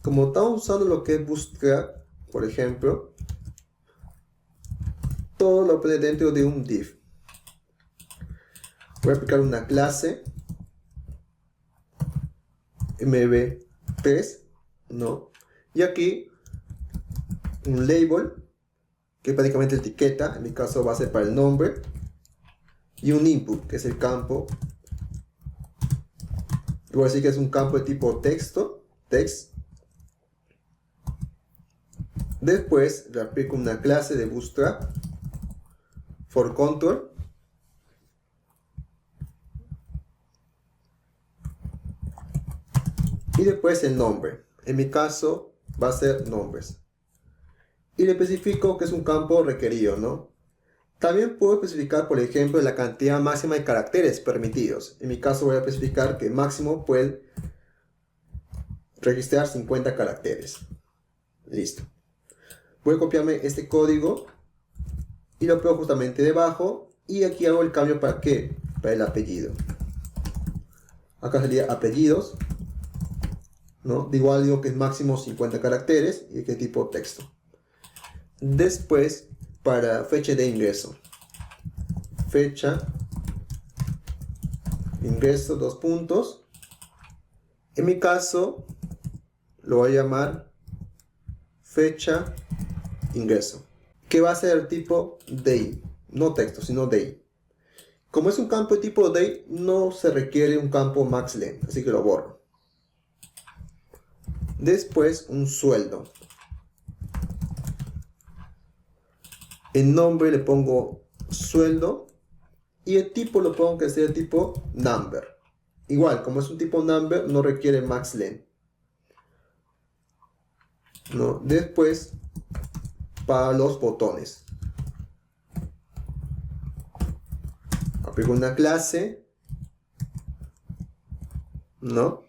Como estamos usando lo que es Bootstrap, por ejemplo, todo lo pone dentro de un div. Voy a aplicar una clase mb3, ¿no? Y aquí un label, que es prácticamente etiqueta, en mi caso va a ser para el nombre, y un input, que es el campo. Voy a decir que es un campo de tipo texto, text. Después le aplico una clase de Bootstrap for control. Y después el nombre. En mi caso va a ser nombres. Y le especifico que es un campo requerido, ¿no? También puedo especificar, por ejemplo, la cantidad máxima de caracteres permitidos. En mi caso voy a especificar que máximo puede registrar 50 caracteres. Listo. Voy a copiarme este código y lo pego justamente debajo. Y aquí hago el cambio para ¿qué? Para el apellido. Acá sería apellidos, ¿no? De igual digo que es máximo 50 caracteres y que tipo texto. Después, para fecha de ingreso, fecha ingreso, dos puntos. En mi caso lo voy a llamar fecha ingreso, que va a ser el tipo day, no texto sino day. Como es un campo de tipo day, no se requiere un campo maxLength, así que lo borro. Después un sueldo. El nombre le pongo sueldo y el tipo lo pongo que sea el tipo number. Igual, como es un tipo number, no requiere maxLength, ¿no? Después, para los botones, aplico una clase, ¿no?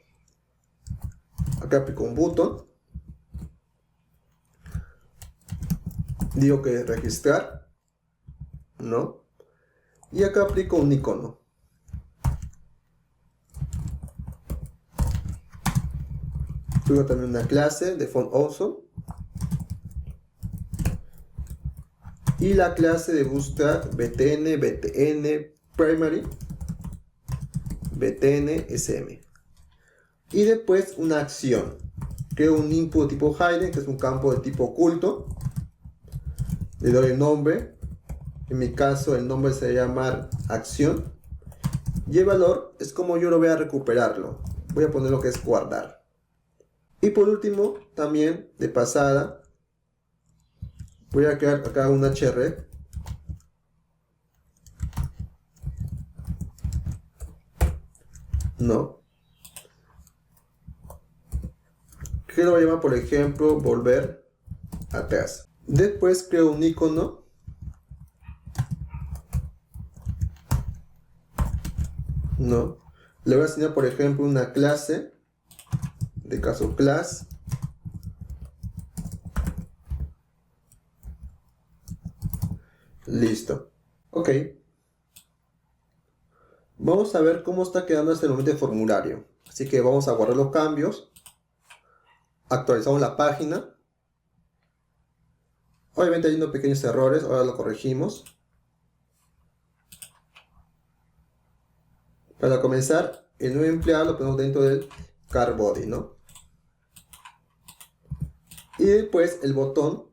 Acá aplico un button, digo que registrar, ¿no? Y acá aplico un icono. Aplico también una clase de font also. Y la clase de búsqueda btn primary btn sm. Y después una acción. Creo un input tipo hidden, que es un campo de tipo oculto. Le doy el nombre. En mi caso el nombre se va a llamar acción. Y el valor es como yo lo voy a recuperarlo. Voy a poner lo que es guardar. Y por último, también de pasada, voy a crear acá un href. No. Que lo voy a llamar, por ejemplo, volver atrás. Después creo un icono. No. Le voy a asignar, por ejemplo, una clase. De caso class. Listo. Ok. Vamos a ver cómo está quedando hasta el momento el formulario. Así que vamos a guardar los cambios. Actualizamos la página. Obviamente hay unos pequeños errores, ahora lo corregimos. Para comenzar, el nuevo empleado lo ponemos dentro del car body, ¿no? Y después el botón,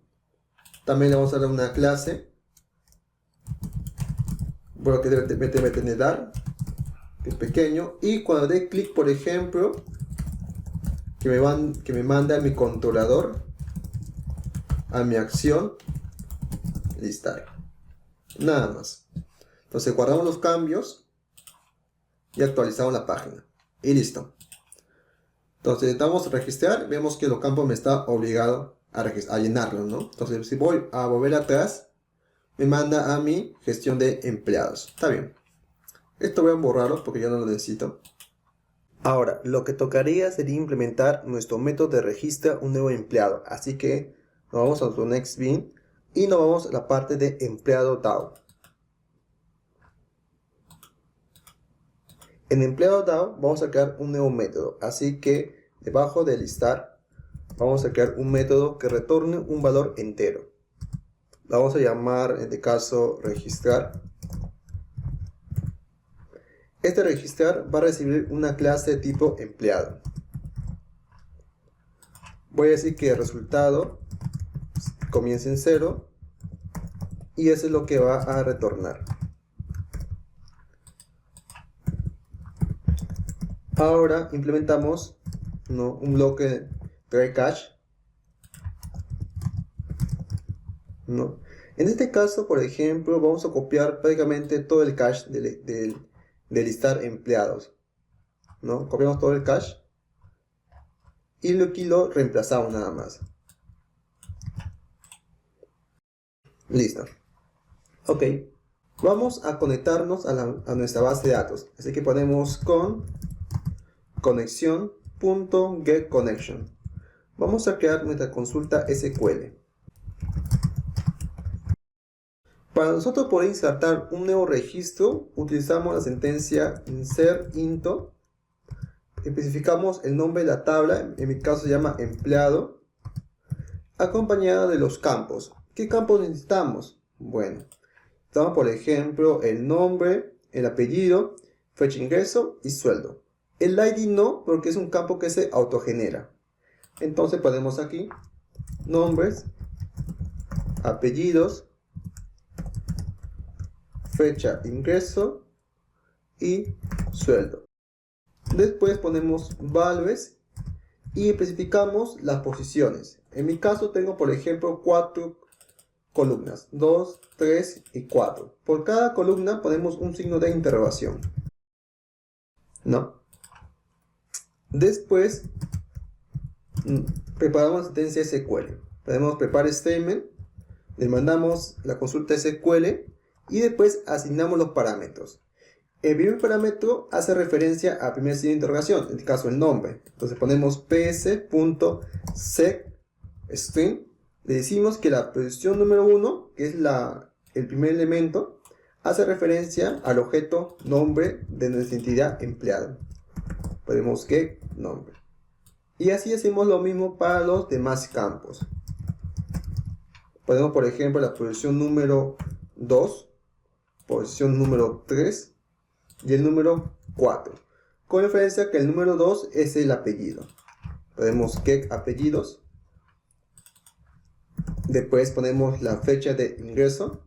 también le vamos a dar una clase. Bueno, que debe tener dar, que es pequeño. Y cuando dé clic, por ejemplo, que me manda a mi controlador, a mi acción, listar. Nada más. Entonces guardamos los cambios y actualizamos la página. Y listo. Entonces damos registrar, vemos que los campos me está obligado a llenarlo, ¿no? Entonces si voy a volver atrás, me manda a mi gestión de empleados. Está bien. Esto voy a borrarlo porque ya no lo necesito. Ahora, lo que tocaría sería implementar nuestro método de registro un nuevo empleado. Así que nos vamos a nuestro next bin y nos vamos a la parte de empleado DAO. En empleado DAO vamos a crear un nuevo método. Así que debajo de listar vamos a crear un método que retorne un valor entero. Lo vamos a llamar en este caso registrar. Este registrar va a recibir una clase de tipo empleado. Voy a decir que el resultado comienza en 0 y eso es lo que va a retornar. Ahora implementamos, ¿no?, un bloque de cache, ¿no? En este caso, por ejemplo, vamos a copiar prácticamente todo el cache de listar empleados, ¿no? Copiamos todo el cache y aquí lo reemplazamos nada más. Listo. Ok. Vamos a conectarnos a nuestra base de datos. Así que ponemos con conexión.getConnection. Vamos a crear nuestra consulta SQL. Para nosotros poder insertar un nuevo registro, utilizamos la sentencia insert into. Especificamos el nombre de la tabla, en mi caso se llama empleado, acompañada de los campos. ¿Qué campos necesitamos? Bueno, necesitamos por ejemplo el nombre, el apellido, fecha de ingreso y sueldo. El ID no, porque es un campo que se autogenera. Entonces ponemos aquí nombres, apellidos, fecha de ingreso y sueldo. Después ponemos values y especificamos las posiciones. En mi caso tengo por ejemplo 4 columnas, 2, 3 y 4. Por cada columna ponemos un signo de interrogación, ¿no? Después preparamos la sentencia SQL. Tenemos prepare statement, le mandamos la consulta SQL y después asignamos los parámetros. El primer parámetro hace referencia al primer signo de interrogación, en este caso el nombre. Entonces ponemos ps.setString. Le decimos que la posición número 1, que es el primer elemento, hace referencia al objeto nombre de nuestra entidad empleado. Ponemos get nombre. Y así hacemos lo mismo para los demás campos. Ponemos, por ejemplo, la posición número 2, posición número 3 y el número 4. Con referencia a que el número 2 es el apellido. Ponemos get apellidos. Después ponemos la fecha de ingreso.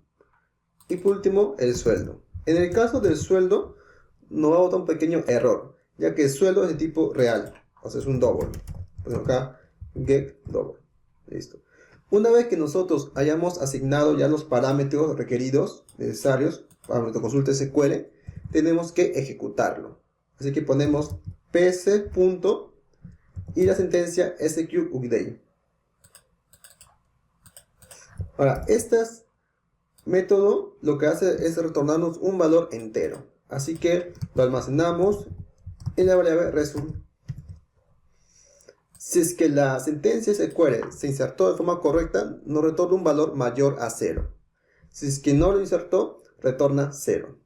Y por último, el sueldo. En el caso del sueldo, nos va a botar un pequeño error, ya que el sueldo es de tipo real. O sea, es un double. Ponemos acá get double. Listo. Una vez que nosotros hayamos asignado ya los parámetros requeridos, necesarios, para nuestra consulta SQL, tenemos que ejecutarlo. Así que ponemos ps. Y la sentencia execute update. Ahora, este método lo que hace es retornarnos un valor entero. Así que lo almacenamos en la variable result. Si es que la sentencia SQL se insertó de forma correcta, nos retorna un valor mayor a 0. Si es que no lo insertó, retorna 0.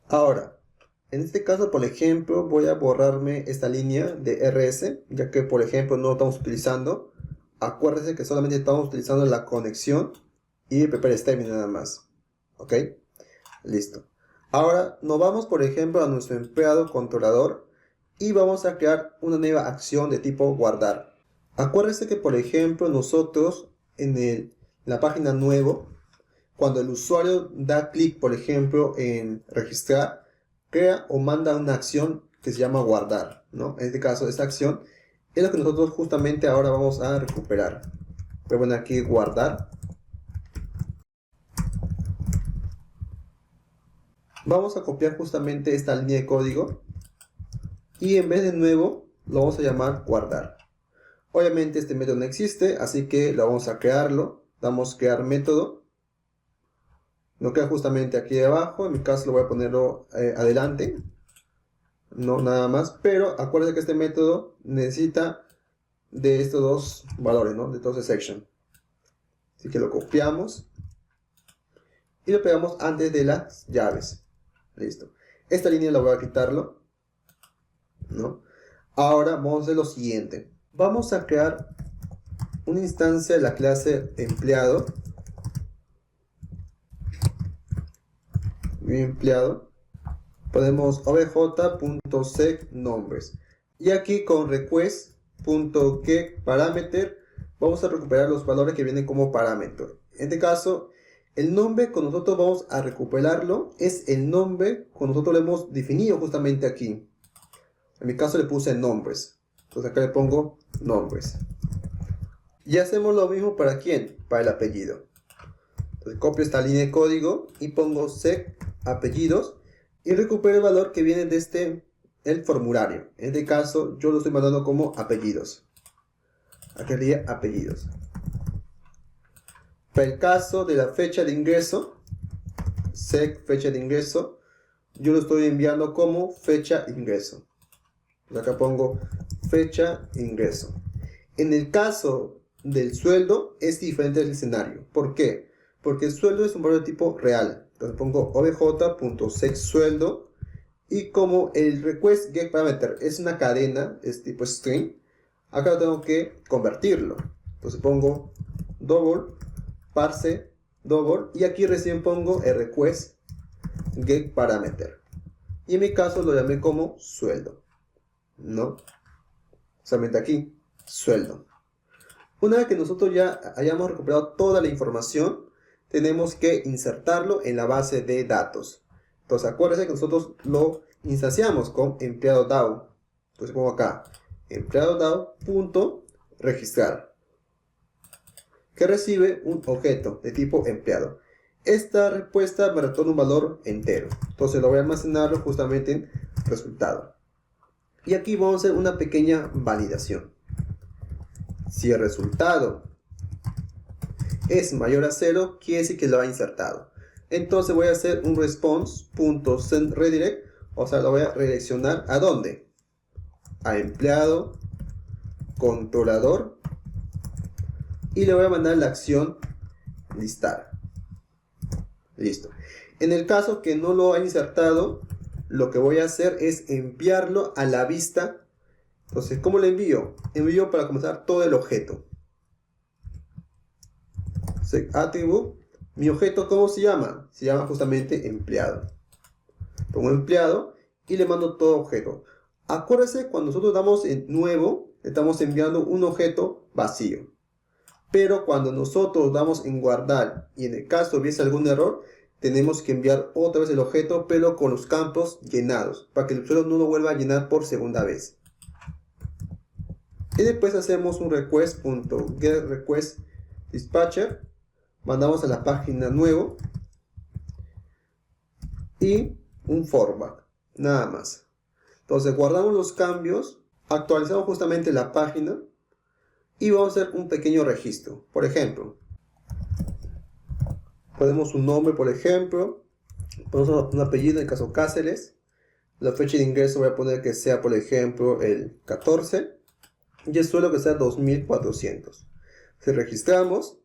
Ahora, en este caso, por ejemplo, voy a borrarme esta línea de RS, ya que, por ejemplo, no lo estamos utilizando. Acuérdense que solamente estamos utilizando la conexión y el prepare statement nada más. ¿Ok? Listo. Ahora nos vamos, por ejemplo, a nuestro empleado controlador y vamos a crear una nueva acción de tipo guardar. Acuérdense que, por ejemplo, nosotros en la página nuevo, cuando el usuario da clic, por ejemplo, en registrar, crea o manda una acción que se llama guardar, ¿no? En este caso, esta acción es lo que nosotros justamente ahora vamos a recuperar. Voy a poner aquí guardar. Vamos a copiar justamente esta línea de código y en vez de nuevo lo vamos a llamar guardar. Obviamente este método no existe, así que lo vamos a crearlo. Damos crear método. Lo queda justamente aquí abajo. En mi caso lo voy a ponerlo adelante. No, nada más. Pero acuérdense que este método necesita de estos dos valores, ¿no? De todos section. Así que lo copiamos y lo pegamos antes de las llaves. Listo. Esta línea la voy a quitarlo, ¿no? Ahora vamos a hacer lo siguiente. Vamos a crear una instancia de la clase empleado. Empleado. Ponemos obj.setNombres. Y aquí con request.getParameter vamos a recuperar los valores que vienen como parámetro. En este caso, el nombre con nosotros vamos a recuperarlo es el nombre con nosotros lo hemos definido justamente aquí. En mi caso le puse nombres. Entonces acá le pongo nombres. Y hacemos lo mismo para quién, para el apellido. Entonces copio esta línea de código y pongo set apellidos y recupero el valor que viene de el formulario. En este caso yo lo estoy mandando como apellidos. Aquí sería apellidos. Para el caso de la fecha de ingreso, set fecha de ingreso, yo lo estoy enviando como fecha ingreso. Acá pongo fecha ingreso. En el caso del sueldo es diferente el escenario. ¿Por qué? Porque el sueldo es un valor de tipo real. Entonces pongo obj.setSueldo y como el request get parameter es una cadena, es tipo string, acá tengo que convertirlo. Entonces pongo double parse double y aquí recién pongo el request get parameter. Y en mi caso lo llamé como sueldo, ¿no? Solamente aquí, sueldo. Una vez que nosotros ya hayamos recuperado toda la información, tenemos que insertarlo en la base de datos. Entonces acuérdense que nosotros lo instanciamos con empleado DAO. Entonces pongo acá, empleado DAO.registrar, que recibe un objeto de tipo empleado. Esta respuesta me retorna un valor entero. Entonces lo voy a almacenar justamente en resultado. Y aquí vamos a hacer una pequeña validación. Si el resultado es mayor a 0, quiere decir que lo ha insertado. Entonces voy a hacer un response.sendRedirect, o sea, lo voy a redireccionar ¿a dónde? A empleado, controlador, y le voy a mandar la acción listar. Listo. En el caso que no lo haya insertado, lo que voy a hacer es enviarlo a la vista. Entonces, ¿cómo lo envío? Envío para comenzar todo el objeto. Attribute. Mi objeto, ¿cómo se llama? Se llama justamente empleado. Pongo empleado y le mando todo objeto. Acuérdense, cuando nosotros damos en nuevo, estamos enviando un objeto vacío. Pero cuando nosotros damos en guardar y en el caso hubiese algún error, tenemos que enviar otra vez el objeto, pero con los campos llenados, para que el usuario no lo vuelva a llenar por segunda vez. Y después hacemos un request.getRequestDispatcher, mandamos a la página nuevo y un fallback, nada más. Entonces guardamos los cambios, actualizamos justamente la página y vamos a hacer un pequeño registro. Por ejemplo, ponemos un nombre, por ejemplo, ponemos un apellido, en el caso Cáceres. La fecha de ingreso voy a poner que sea, por ejemplo, el 14 y el sueldo que sea 2400. Si registramos,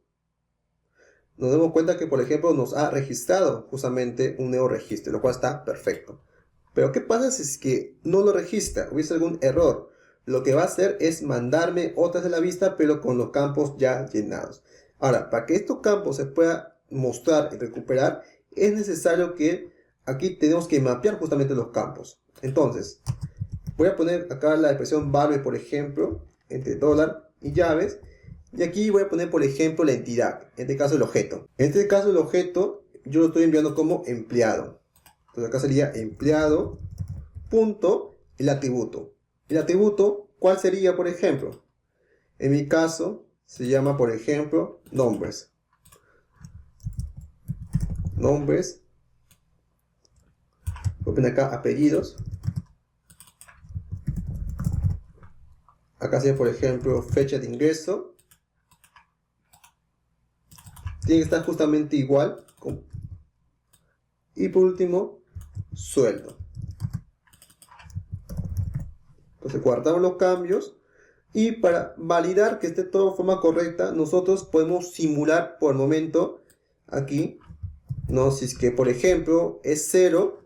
nos damos cuenta que, por ejemplo, nos ha registrado justamente un nuevo registro, lo cual está perfecto. Pero ¿qué pasa si es que no lo registra? ¿Hubiese algún error? Lo que va a hacer es mandarme otras de la vista, pero con los campos ya llenados. Ahora, para que estos campos se puedan mostrar y recuperar, es necesario que aquí tenemos que mapear justamente los campos. Entonces, voy a poner acá la expresión value, por ejemplo, entre dólar y llaves. Y aquí voy a poner, por ejemplo, la entidad, en este caso el objeto. En este caso el objeto yo lo estoy enviando como empleado. Entonces acá sería empleado, punto, el atributo. El atributo, ¿cuál sería, por ejemplo? En mi caso, se llama, por ejemplo, nombres. Nombres. Voy a poner acá apellidos. Acá sería, por ejemplo, fecha de ingreso. Tiene que estar justamente igual. Y por último, sueldo. Entonces guardamos los cambios. Y para validar que esté todo de forma correcta, nosotros podemos simular por el momento aquí, ¿no? Si es que, por ejemplo, es 0,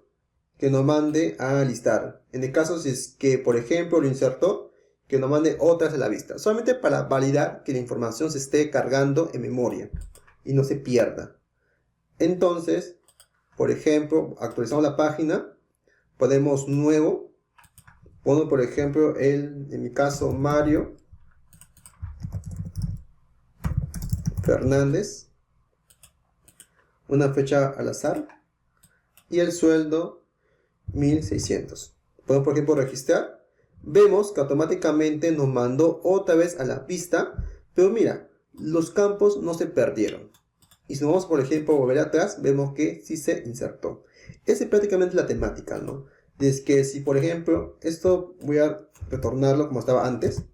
que nos mande a listar. En el caso, si es que, por ejemplo, lo insertó, que nos mande otras a la vista. Solamente para validar que la información se esté cargando en memoria y no se pierda. Entonces, por ejemplo, actualizamos la página, ponemos nuevo, pongo por ejemplo en mi caso Mario Fernández, una fecha al azar y el sueldo 1600. Podemos por ejemplo registrar, vemos que automáticamente nos mandó otra vez a la pista, pero mira, los campos no se perdieron. Y si nos vamos, por ejemplo, a volver atrás, vemos que sí se insertó. Esa es prácticamente la temática, ¿no? Es que si, por ejemplo, esto voy a retornarlo como estaba antes.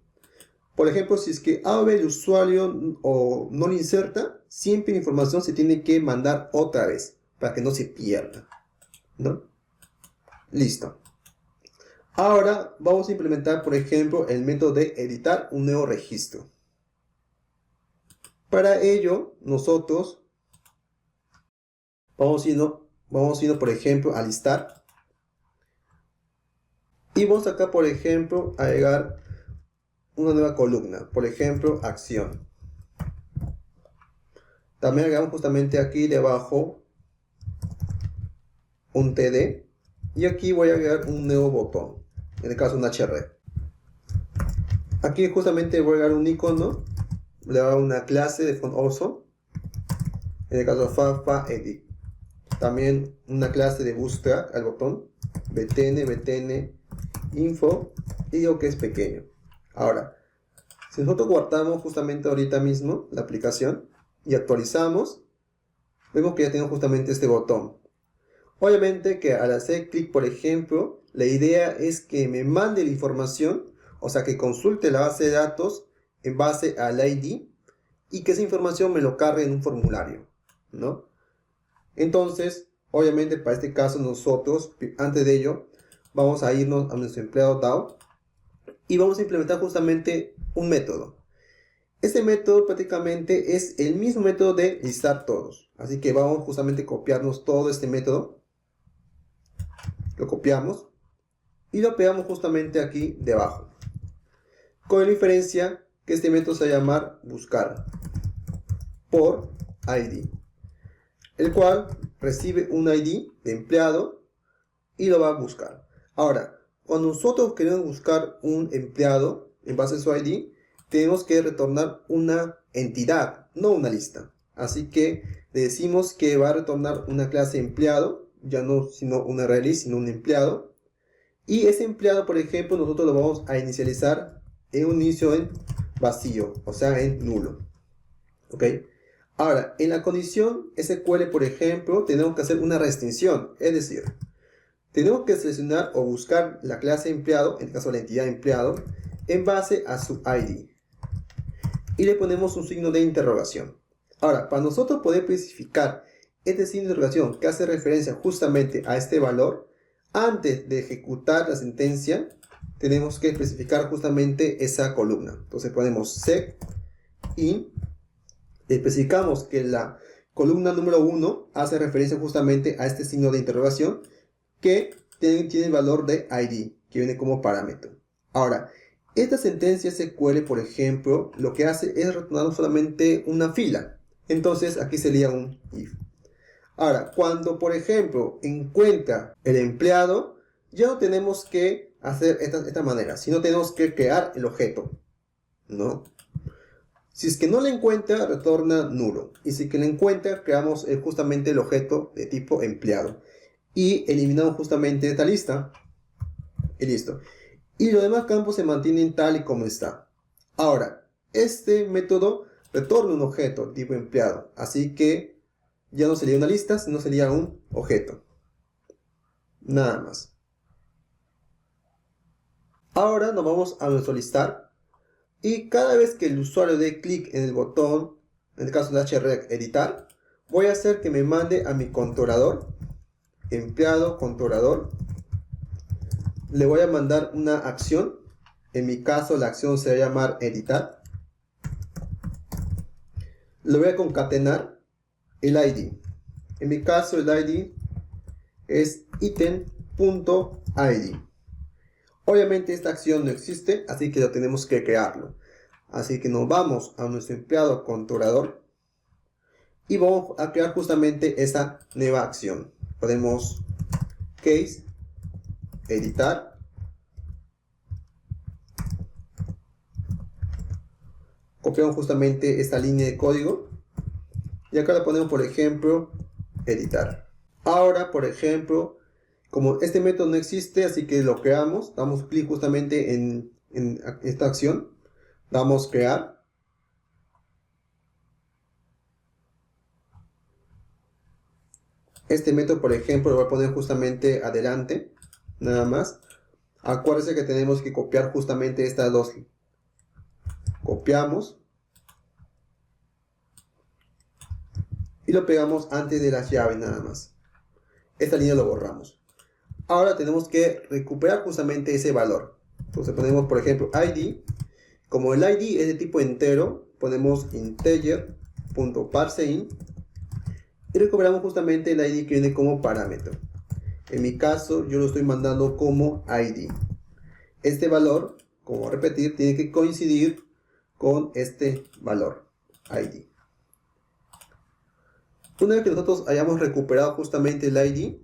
Por ejemplo, si es que A o B el usuario o no lo inserta, siempre la información se tiene que mandar otra vez para que no se pierda, ¿no? Listo. Ahora vamos a implementar, por ejemplo, el método de editar un nuevo registro. Para ello, nosotros vamos yendo, por ejemplo, a listar. Y vamos acá, por ejemplo, a agregar una nueva columna. Por ejemplo, acción. También agregamos justamente aquí debajo un TD. Y aquí voy a agregar un nuevo botón. En el caso, un HR. Aquí justamente voy a agregar un icono. Le voy a dar una clase de font also. En el caso, Fafa Edit. También una clase de bootstrap al botón. btn info. Y digo que es pequeño. Ahora, si nosotros guardamos justamente ahorita mismo la aplicación y actualizamos, vemos que ya tengo justamente este botón. Obviamente que al hacer clic, por ejemplo, la idea es que me mande la información, o sea que consulte la base de datos en base al ID y que esa información me lo cargue en un formulario, ¿no? Entonces, obviamente para este caso nosotros, antes de ello, vamos a irnos a nuestro empleado DAO y vamos a implementar justamente un método. Este método prácticamente es el mismo método de listar todos. Así que vamos justamente a copiarnos todo este método. Lo copiamos y lo pegamos justamente aquí debajo. Con la diferencia que este método se va a llamar buscar por ID, el cual recibe un ID de empleado y lo va a buscar. Ahora, cuando nosotros queremos buscar un empleado en base a su ID, tenemos que retornar una entidad, no una lista. Así que le decimos que va a retornar una clase empleado, ya no sino un array, sino un empleado. Y ese empleado, por ejemplo, nosotros lo vamos a inicializar en un inicio en vacío, o sea, en nulo. ¿Ok? Ahora, en la condición SQL, por ejemplo, tenemos que hacer una restricción, es decir, tenemos que seleccionar o buscar la clase empleado, en el caso de la entidad empleado, en base a su ID. Y le ponemos un signo de interrogación. Ahora, para nosotros poder especificar este signo de interrogación que hace referencia justamente a este valor, antes de ejecutar la sentencia, tenemos que especificar justamente esa columna. Entonces ponemos sec in, especificamos que la columna número 1 hace referencia justamente a este signo de interrogación que tiene el valor de ID, que viene como parámetro. Ahora, esta sentencia SQL, por ejemplo, lo que hace es retornar solamente una fila. Entonces, aquí sería un if. Ahora, cuando, por ejemplo, encuentra el empleado, ya no tenemos que hacer esta manera, sino tenemos que crear el objeto, ¿no? Si es que no le encuentra, retorna nulo. Y si que le encuentra, creamos justamente el objeto de tipo empleado. Y eliminamos justamente esta lista. Y listo. Y los demás campos se mantienen tal y como está. Ahora, este método retorna un objeto tipo empleado. Así que ya no sería una lista, sino sería un objeto. Nada más. Ahora nos vamos a nuestro listar. Y cada vez que el usuario dé clic en el botón, en el caso de href editar, voy a hacer que me mande a mi controlador, empleado controlador. Le voy a mandar una acción. En mi caso la acción se va a llamar editar. Le voy a concatenar el ID. En mi caso el ID es item.id. Obviamente esta acción no existe, así que lo tenemos que crearlo. Así que nos vamos a nuestro empleado controlador y vamos a crear justamente esa nueva acción. Podemos case editar. Copiamos justamente esta línea de código y acá le ponemos, por ejemplo, editar. Ahora, por ejemplo, como este método no existe, así que lo creamos, damos clic justamente en esta acción, damos crear. Este método, por ejemplo, lo voy a poner justamente adelante, nada más. Acuérdense que tenemos que copiar justamente estas dos. Copiamos y lo pegamos antes de las llaves nada más. Esta línea lo borramos. Ahora tenemos que recuperar justamente ese valor. Entonces ponemos, por ejemplo, ID. Como el ID es de tipo entero, ponemos integer.parseInt y recuperamos justamente el ID que viene como parámetro. En mi caso, yo lo estoy mandando como ID. Este valor, como repetir, tiene que coincidir con este valor, ID. Una vez que nosotros hayamos recuperado justamente el ID,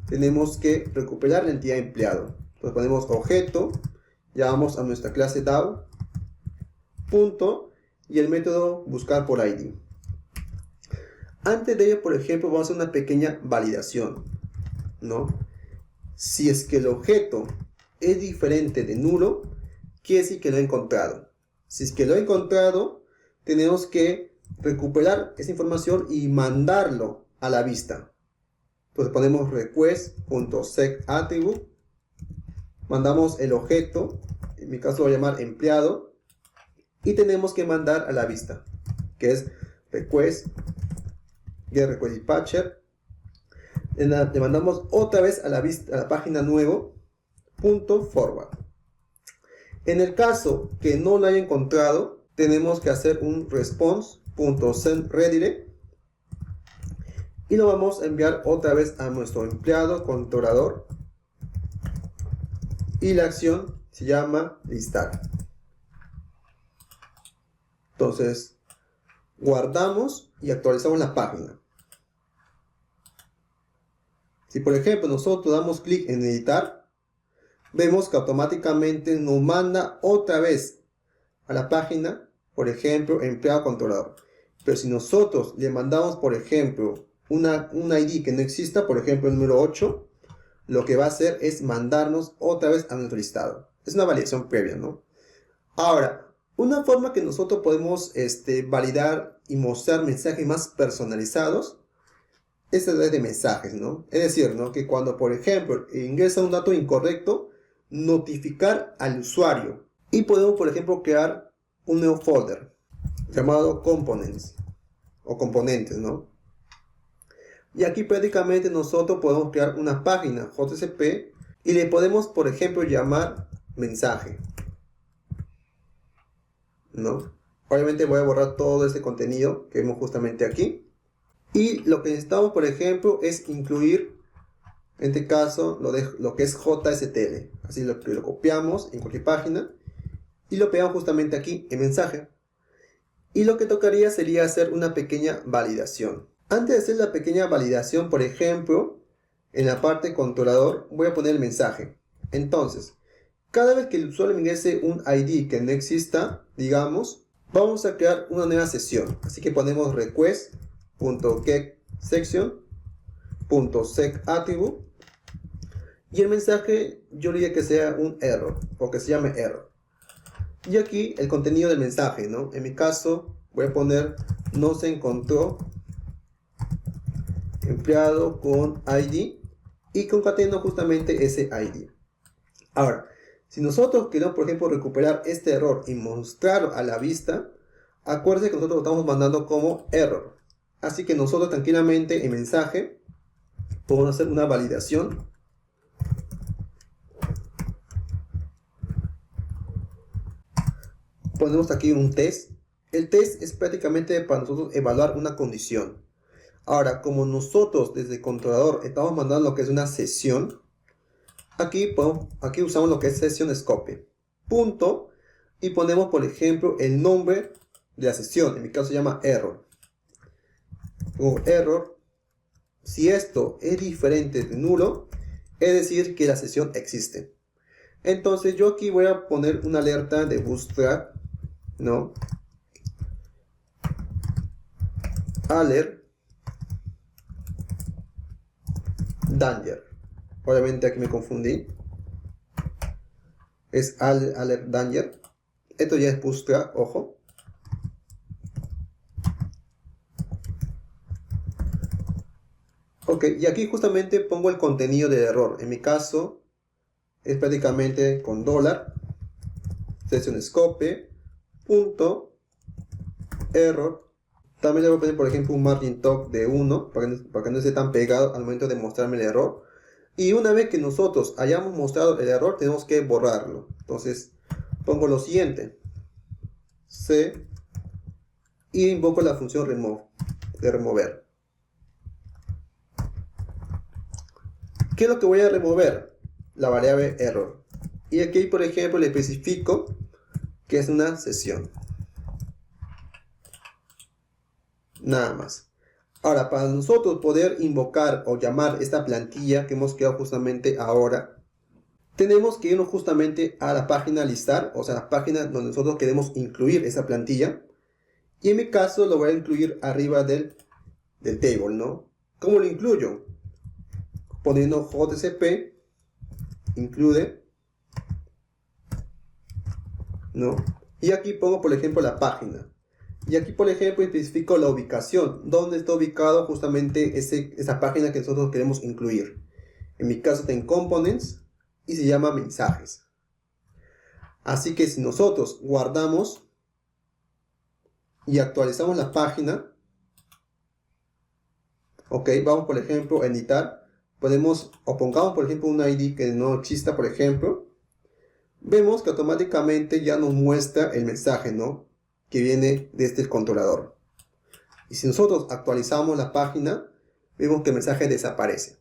tenemos que recuperar la entidad empleado. Entonces ponemos objeto, llamamos a nuestra clase DAO, punto, y el método buscar por ID. Antes de ello, por ejemplo, vamos a hacer una pequeña validación, ¿no? Si es que el objeto es diferente de nulo, quiere decir que lo he encontrado. Si es que lo he encontrado, tenemos que recuperar esa información y mandarlo a la vista. Entonces ponemos request.setAttribute, mandamos el objeto, en mi caso voy a llamar empleado, y tenemos que mandar a la vista, que es request get request dispatcher le mandamos otra vez a la página nuevo, punto forward. En el caso que no lo haya encontrado, tenemos que hacer un response.sendRedirect y lo vamos a enviar otra vez a nuestro empleado controlador y la acción se llama listar. Entonces guardamos y actualizamos la página. Si por ejemplo nosotros damos clic en editar, vemos que automáticamente nos manda otra vez a la página, por ejemplo, empleado controlador. Pero si nosotros le mandamos, por ejemplo, un ID que no exista, por ejemplo el número 8, lo que va a hacer es mandarnos otra vez a nuestro listado. Es una validación previa, ¿no? Ahora, una forma que nosotros podemos validar y mostrar mensajes más personalizados es a través de mensajes, ¿no? Es decir, ¿no?, que cuando, por ejemplo, ingresa un dato incorrecto, notificar al usuario. Y podemos, por ejemplo, crear un nuevo folder llamado components o componentes, ¿no? Y aquí prácticamente nosotros podemos crear una página JCP y le podemos, por ejemplo, llamar mensaje, ¿no? Obviamente voy a borrar todo este contenido que vemos justamente aquí. Y lo que necesitamos, por ejemplo, es incluir, en este caso, lo que es JSTL. Así lo copiamos en cualquier página y lo pegamos justamente aquí en mensaje. Y lo que tocaría sería hacer una pequeña validación. Antes de hacer la pequeña validación, por ejemplo, en la parte controlador voy a poner el mensaje. Entonces, cada vez que el usuario me ingrese un ID que no exista, digamos, vamos a crear una nueva sesión. Así que ponemos request.getSection.setAttribute y el mensaje yo diría que sea un error o que se llame error. Y aquí el contenido del mensaje, ¿no? En mi caso voy a poner no se encontró empleado con ID y concateno justamente ese ID. Ahora, si nosotros queremos, por ejemplo, recuperar este error y mostrarlo a la vista, acuérdense que nosotros lo estamos mandando como error. Así que nosotros tranquilamente en mensaje podemos hacer una validación. Ponemos aquí un test. El test es prácticamente para nosotros evaluar una condición. Ahora, como nosotros desde el controlador estamos mandando lo que es una sesión, aquí usamos lo que es session scope. Punto. Y ponemos, por ejemplo, el nombre de la sesión. En mi caso se llama error. Pongo error. Si esto es diferente de nulo, es decir que la sesión existe. Entonces yo aquí voy a poner una alerta de Bootstrap, ¿no? Alert Danger. Obviamente aquí me confundí. Es Alert Danger. Esto ya es Bootstrap, ojo. Ok, y aquí justamente pongo el contenido del error. En mi caso es prácticamente con dólar session scope punto error. También le voy a poner, por ejemplo, un margin top de 1 para que no esté tan pegado al momento de mostrarme el error. Y una vez que nosotros hayamos mostrado el error, tenemos que borrarlo. Entonces pongo lo siguiente: C y invoco la función remove de remover. ¿Qué es lo que voy a remover? La variable error. Y aquí, por ejemplo, le especifico que es una sesión. Nada más. Ahora, para nosotros poder invocar o llamar esta plantilla que hemos creado justamente ahora, tenemos que irnos justamente a la página listar, o sea, la página donde nosotros queremos incluir esa plantilla. Y en mi caso lo voy a incluir arriba del table, ¿no? ¿Cómo lo incluyo? Poniendo JCP include, ¿no? Y aquí pongo, por ejemplo, la página. Y aquí, por ejemplo, especifico la ubicación, donde está ubicado justamente esa página que nosotros queremos incluir. En mi caso está en Components y se llama Mensajes. Así que si nosotros guardamos y actualizamos la página, ok, vamos por ejemplo a editar, podemos, o pongamos por ejemplo un ID que no exista, por ejemplo, vemos que automáticamente ya nos muestra el mensaje, ¿no?, que viene desde el controlador. Y si nosotros actualizamos la página, vemos que el mensaje desaparece.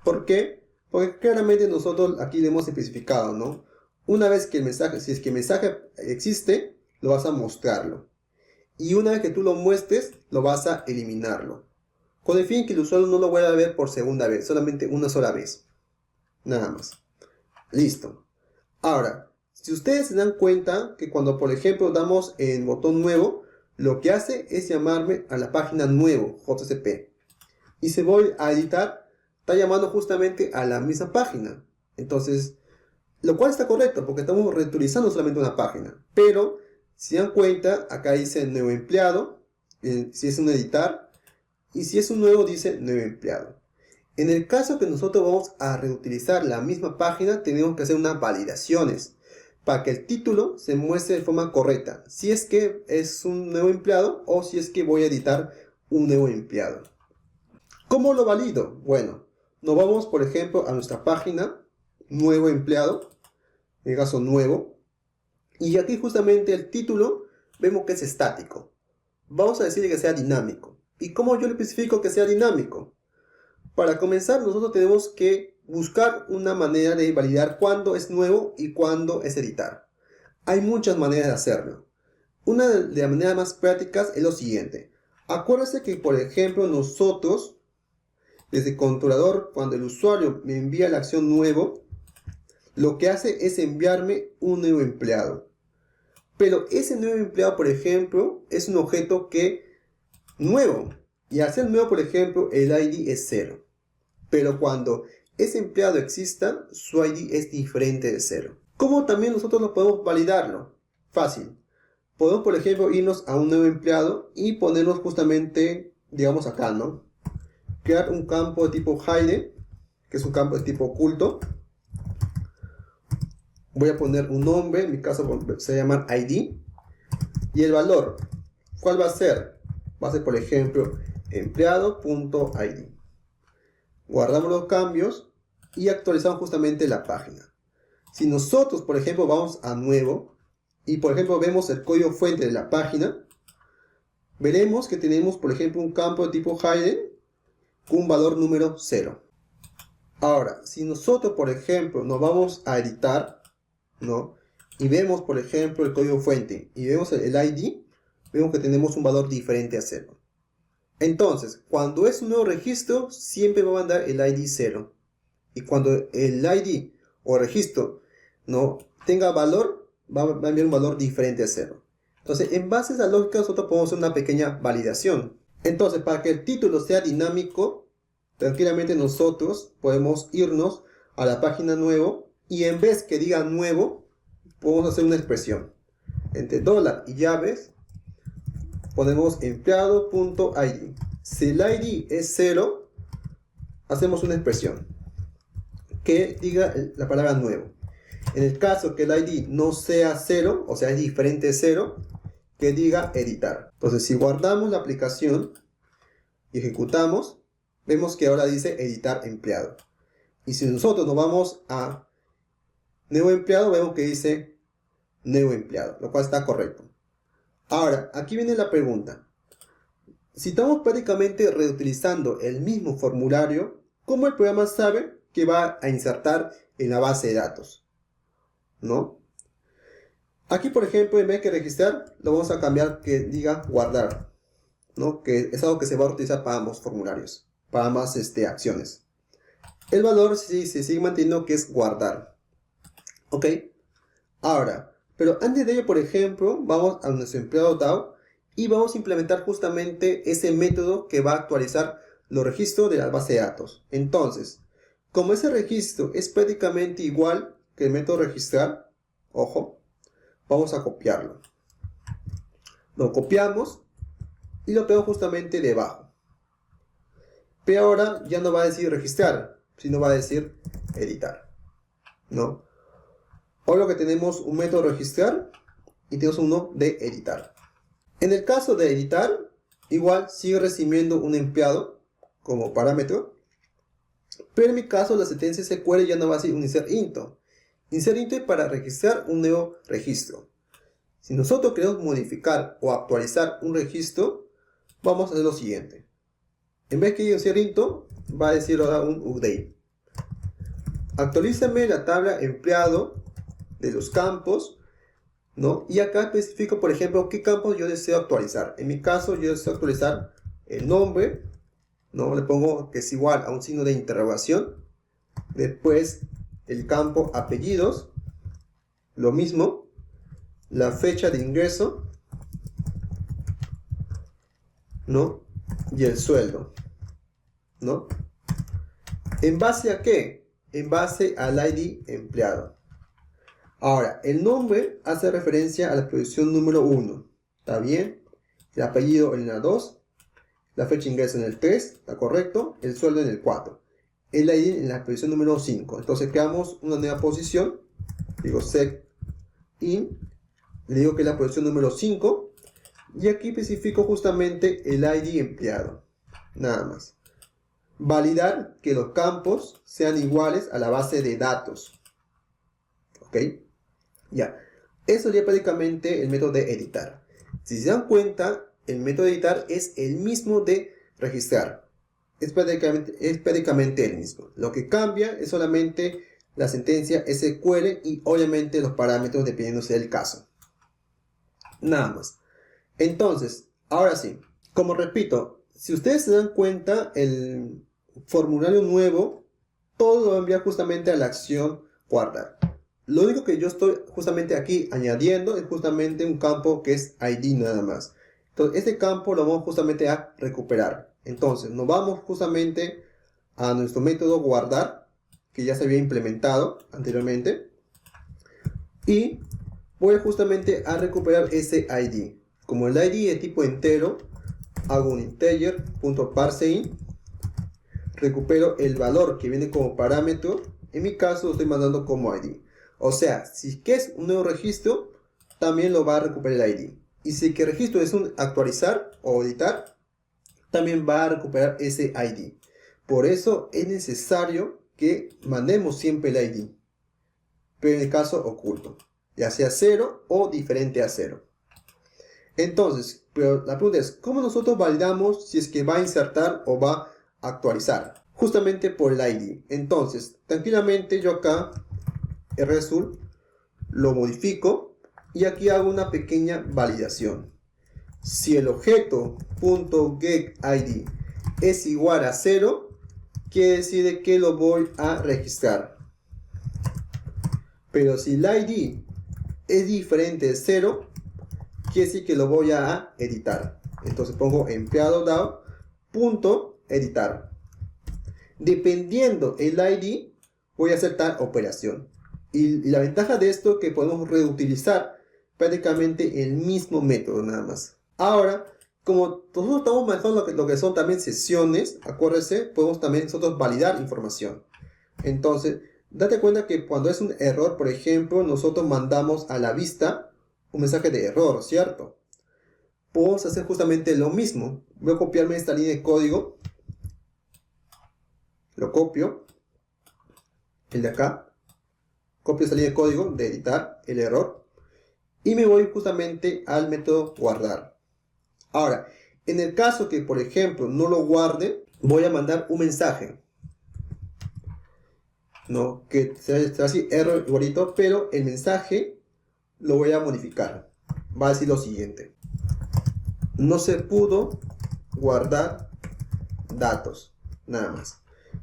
¿Por qué? Porque claramente nosotros aquí le hemos especificado, ¿no? Una vez que el mensaje, si es que el mensaje existe, lo vas a mostrarlo. Y una vez que tú lo muestres, lo vas a eliminarlo. Con el fin que el usuario no lo vuelva a ver por segunda vez, solamente una sola vez. Nada más. Listo. Ahora, si ustedes se dan cuenta que cuando por ejemplo damos el botón nuevo, lo que hace es llamarme a la página nuevo, JCP. Y si voy a editar, está llamando justamente a la misma página. Entonces, lo cual está correcto porque estamos reutilizando solamente una página. Pero, si dan cuenta, acá dice nuevo empleado, si es un editar, y si es un nuevo dice nuevo empleado. En el caso que nosotros vamos a reutilizar la misma página, tenemos que hacer unas validaciones para que el título se muestre de forma correcta, si es que es un nuevo empleado o si es que voy a editar un nuevo empleado. ¿Cómo lo valido? Bueno, nos vamos por ejemplo a nuestra página, nuevo empleado, en el caso nuevo, y aquí justamente el título vemos que es estático. Vamos a decirle que sea dinámico. ¿Y cómo yo le especifico que sea dinámico? Para comenzar, nosotros tenemos que buscar una manera de validar cuándo es nuevo y cuándo es editar. Hay muchas maneras de hacerlo. Una de las maneras más prácticas es lo siguiente. Acuérdense que, por ejemplo, nosotros, desde el controlador, cuando el usuario me envía la acción nuevo, lo que hace es enviarme un nuevo empleado. Pero ese nuevo empleado, por ejemplo, es un objeto nuevo. Y al ser nuevo, por ejemplo, el ID es 0. Pero cuando ese empleado exista, su ID es diferente de 0. ¿Cómo también nosotros lo podemos validarlo? Fácil. Podemos, por ejemplo, irnos a un nuevo empleado y ponernos justamente, digamos acá, ¿no? Crear un campo de tipo hide, que es un campo de tipo oculto. Voy a poner un nombre, en mi caso se va a llamar ID. Y el valor, ¿cuál va a ser? Va a ser, por ejemplo, empleado.id. Guardamos los cambios y actualizamos justamente la página. Si nosotros, por ejemplo, vamos a nuevo y, por ejemplo, vemos el código fuente de la página, veremos que tenemos, por ejemplo, un campo de tipo hidden con un valor número 0. Ahora, si nosotros, por ejemplo, nos vamos a editar, ¿no?, y vemos, por ejemplo, el código fuente y vemos el ID, vemos que tenemos un valor diferente a 0. Entonces, cuando es un nuevo registro, siempre va a mandar el ID 0. Y cuando el ID o registro no tenga valor, va a enviar un valor diferente a 0. Entonces, en base a esa lógica, nosotros podemos hacer una pequeña validación. Entonces, para que el título sea dinámico, tranquilamente nosotros podemos irnos a la página nuevo y en vez que diga nuevo, podemos hacer una expresión. Entre dólar y llaves, ponemos empleado.id. Si el ID es 0, hacemos una expresión que diga la palabra nuevo. En el caso que el ID no sea 0, o sea es diferente de 0, que diga editar. Entonces, si guardamos la aplicación y ejecutamos, vemos que ahora dice editar empleado. Y si nosotros nos vamos a nuevo empleado, vemos que dice nuevo empleado, lo cual está correcto. Ahora, aquí viene la pregunta. Si estamos prácticamente reutilizando el mismo formulario, ¿cómo el programa sabe que va a insertar en la base de datos? ¿No? Aquí, por ejemplo, en vez de registrar, lo vamos a cambiar que diga guardar, ¿no? Que es algo que se va a utilizar para ambos formularios, para ambas acciones. El valor sí se sigue manteniendo, que es guardar. ¿Ok? Ahora, pero antes de ello, por ejemplo, vamos a nuestro empleado DAO y vamos a implementar justamente ese método que va a actualizar los registros de la base de datos. Entonces, como ese registro es prácticamente igual que el método registrar, ojo, vamos a copiarlo. Lo copiamos y lo pego justamente debajo. Pero ahora ya no va a decir registrar, sino va a decir editar, ¿no? Ahora que tenemos un método registrar y tenemos uno de editar. En el caso de editar, igual sigue recibiendo un empleado como parámetro, Pero en mi caso la sentencia SQL ya no va a ser un insert into. Insert into es para registrar un nuevo registro. Si nosotros queremos modificar o actualizar un registro, vamos a hacer lo siguiente. En vez que insert into, va a decir ahora un update. Actualízame la tabla empleado de los campos, ¿no? Y acá especifico, por ejemplo, qué campos yo deseo actualizar. En mi caso, yo deseo actualizar el nombre, ¿no? Le pongo que es igual a un signo de interrogación. Después, el campo apellidos, lo mismo. La fecha de ingreso, ¿no? Y el sueldo, ¿no? ¿En base a qué? En base al ID empleado. Ahora, el nombre hace referencia a la posición número 1. ¿Está bien? El apellido en la 2. La fecha de ingreso en el 3. ¿Está correcto? El sueldo en el 4. El ID en la posición número 5. Entonces creamos una nueva posición. Digo sec in. Le digo que es la posición número 5. Y aquí especifico justamente el ID empleado. Nada más. Validar que los campos sean iguales a la base de datos. ¿Ok? Ya. Eso sería prácticamente el método de editar. Si se dan cuenta, el método de editar es el mismo de registrar. Es prácticamente el mismo. Lo que cambia es solamente la sentencia SQL y obviamente los parámetros dependiendo del caso. Nada más. Entonces, ahora sí, como repito, si ustedes se dan cuenta, el formulario nuevo, todo lo va a enviar justamente a la acción guardar. Lo único que yo estoy justamente aquí añadiendo es justamente un campo que es ID nada más. Entonces, este campo lo vamos justamente a recuperar. Entonces, nos vamos justamente a nuestro método guardar, que ya se había implementado anteriormente. Y voy justamente a recuperar ese ID. Como el ID es tipo entero, hago un integer.parseInt, recupero el valor que viene como parámetro. En mi caso lo estoy mandando como ID. O sea, si es un nuevo registro, también lo va a recuperar el ID. Y si el registro es un actualizar o editar, también va a recuperar ese ID. Por eso es necesario que mandemos siempre el ID, pero en el caso oculto, ya sea 0 o diferente a 0. Entonces, pero la pregunta es, ¿cómo nosotros validamos si es que va a insertar o va a actualizar? Justamente por el ID. Entonces, tranquilamente yo acá, result, lo modifico y aquí hago una pequeña validación. Si el objeto .getID es igual a 0, quiere decir que lo voy a registrar. Pero si el ID es diferente de 0, quiere decir que lo voy a editar. Entonces pongo empleado editar. Dependiendo el ID, voy a hacer tal operación. Y la ventaja de esto es que podemos reutilizar prácticamente el mismo método nada más. Ahora, como nosotros estamos manejando lo que son también sesiones, acuérdense, podemos también nosotros validar información. Entonces, date cuenta que cuando es un error, por ejemplo, nosotros mandamos a la vista un mensaje de error, ¿cierto? Podemos hacer justamente lo mismo. Voy a copiarme esta línea de código. Lo copio. El de acá. Copio esta línea de código de editar el error. Y me voy justamente al método guardar. Ahora, en el caso que, por ejemplo, no lo guarde, voy a mandar un mensaje. No, que será así, error igualito, pero el mensaje lo voy a modificar. Va a decir lo siguiente: no se pudo guardar datos, nada más.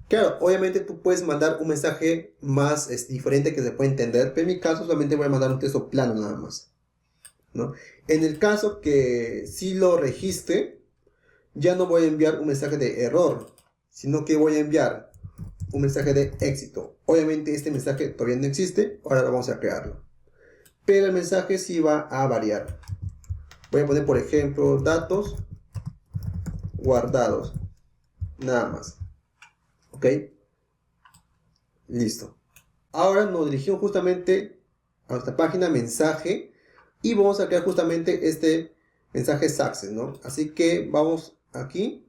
Claro, obviamente tú puedes mandar un mensaje más diferente que se puede entender, pero en mi caso solamente voy a mandar un texto plano nada más, ¿no? En el caso que sí lo registre, ya no voy a enviar un mensaje de error, sino que voy a enviar un mensaje de éxito. Obviamente este mensaje todavía no existe, ahora vamos a crearlo. Pero el mensaje sí va a variar. Voy a poner, por ejemplo, datos guardados. Nada más. ¿Ok? Listo. Ahora nos dirigimos justamente a nuestra página mensaje y vamos a crear justamente este mensaje success, ¿no? Así que vamos aquí,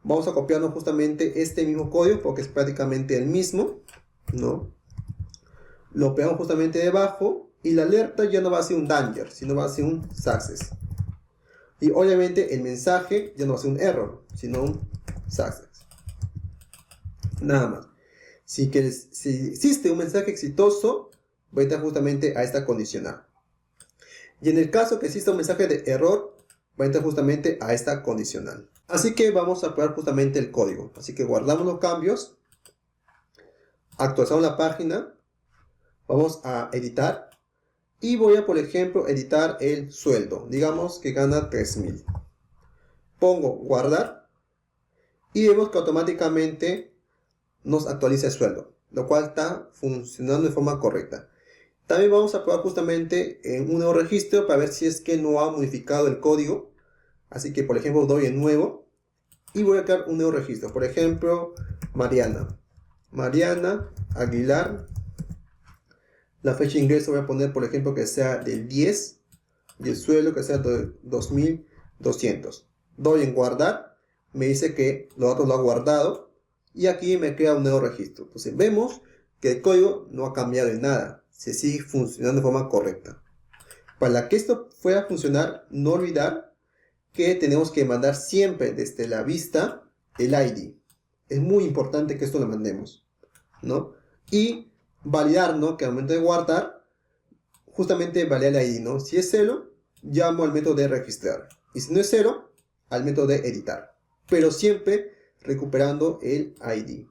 vamos a copiarnos justamente este mismo código porque es prácticamente el mismo, ¿no? Lo pegamos justamente debajo y la alerta ya no va a ser un danger, sino va a ser un success. Y obviamente el mensaje ya no va a ser un error, sino un success. Nada más. Si existe un mensaje exitoso, voy a entrar justamente a esta condicional. Y en el caso que exista un mensaje de error, va a entrar justamente a esta condicional. Así que vamos a probar justamente el código. Así que guardamos los cambios, actualizamos la página, vamos a editar y voy a, por ejemplo, editar el sueldo. Digamos que gana 3.000. Pongo guardar y vemos que automáticamente nos actualiza el sueldo, lo cual está funcionando de forma correcta. También vamos a probar justamente en un nuevo registro para ver si es que no ha modificado el código. Así que, por ejemplo, doy en nuevo y voy a crear un nuevo registro. Por ejemplo, Mariana Aguilar. La fecha de ingreso voy a poner, por ejemplo, que sea del 10 y el sueldo que sea de 2.200. Doy en guardar, me dice que los datos lo ha guardado y aquí me crea un nuevo registro. Entonces vemos que el código no ha cambiado en nada, se sigue funcionando de forma correcta. Para que esto pueda funcionar, no olvidar que tenemos que mandar siempre desde la vista el ID. Es muy importante que esto lo mandemos, ¿no? Y validar, ¿no? Que al momento de guardar, justamente validar el ID, ¿no? Si es 0, llamo al método de registrar. Y si no es 0, al método de editar. Pero siempre recuperando el ID.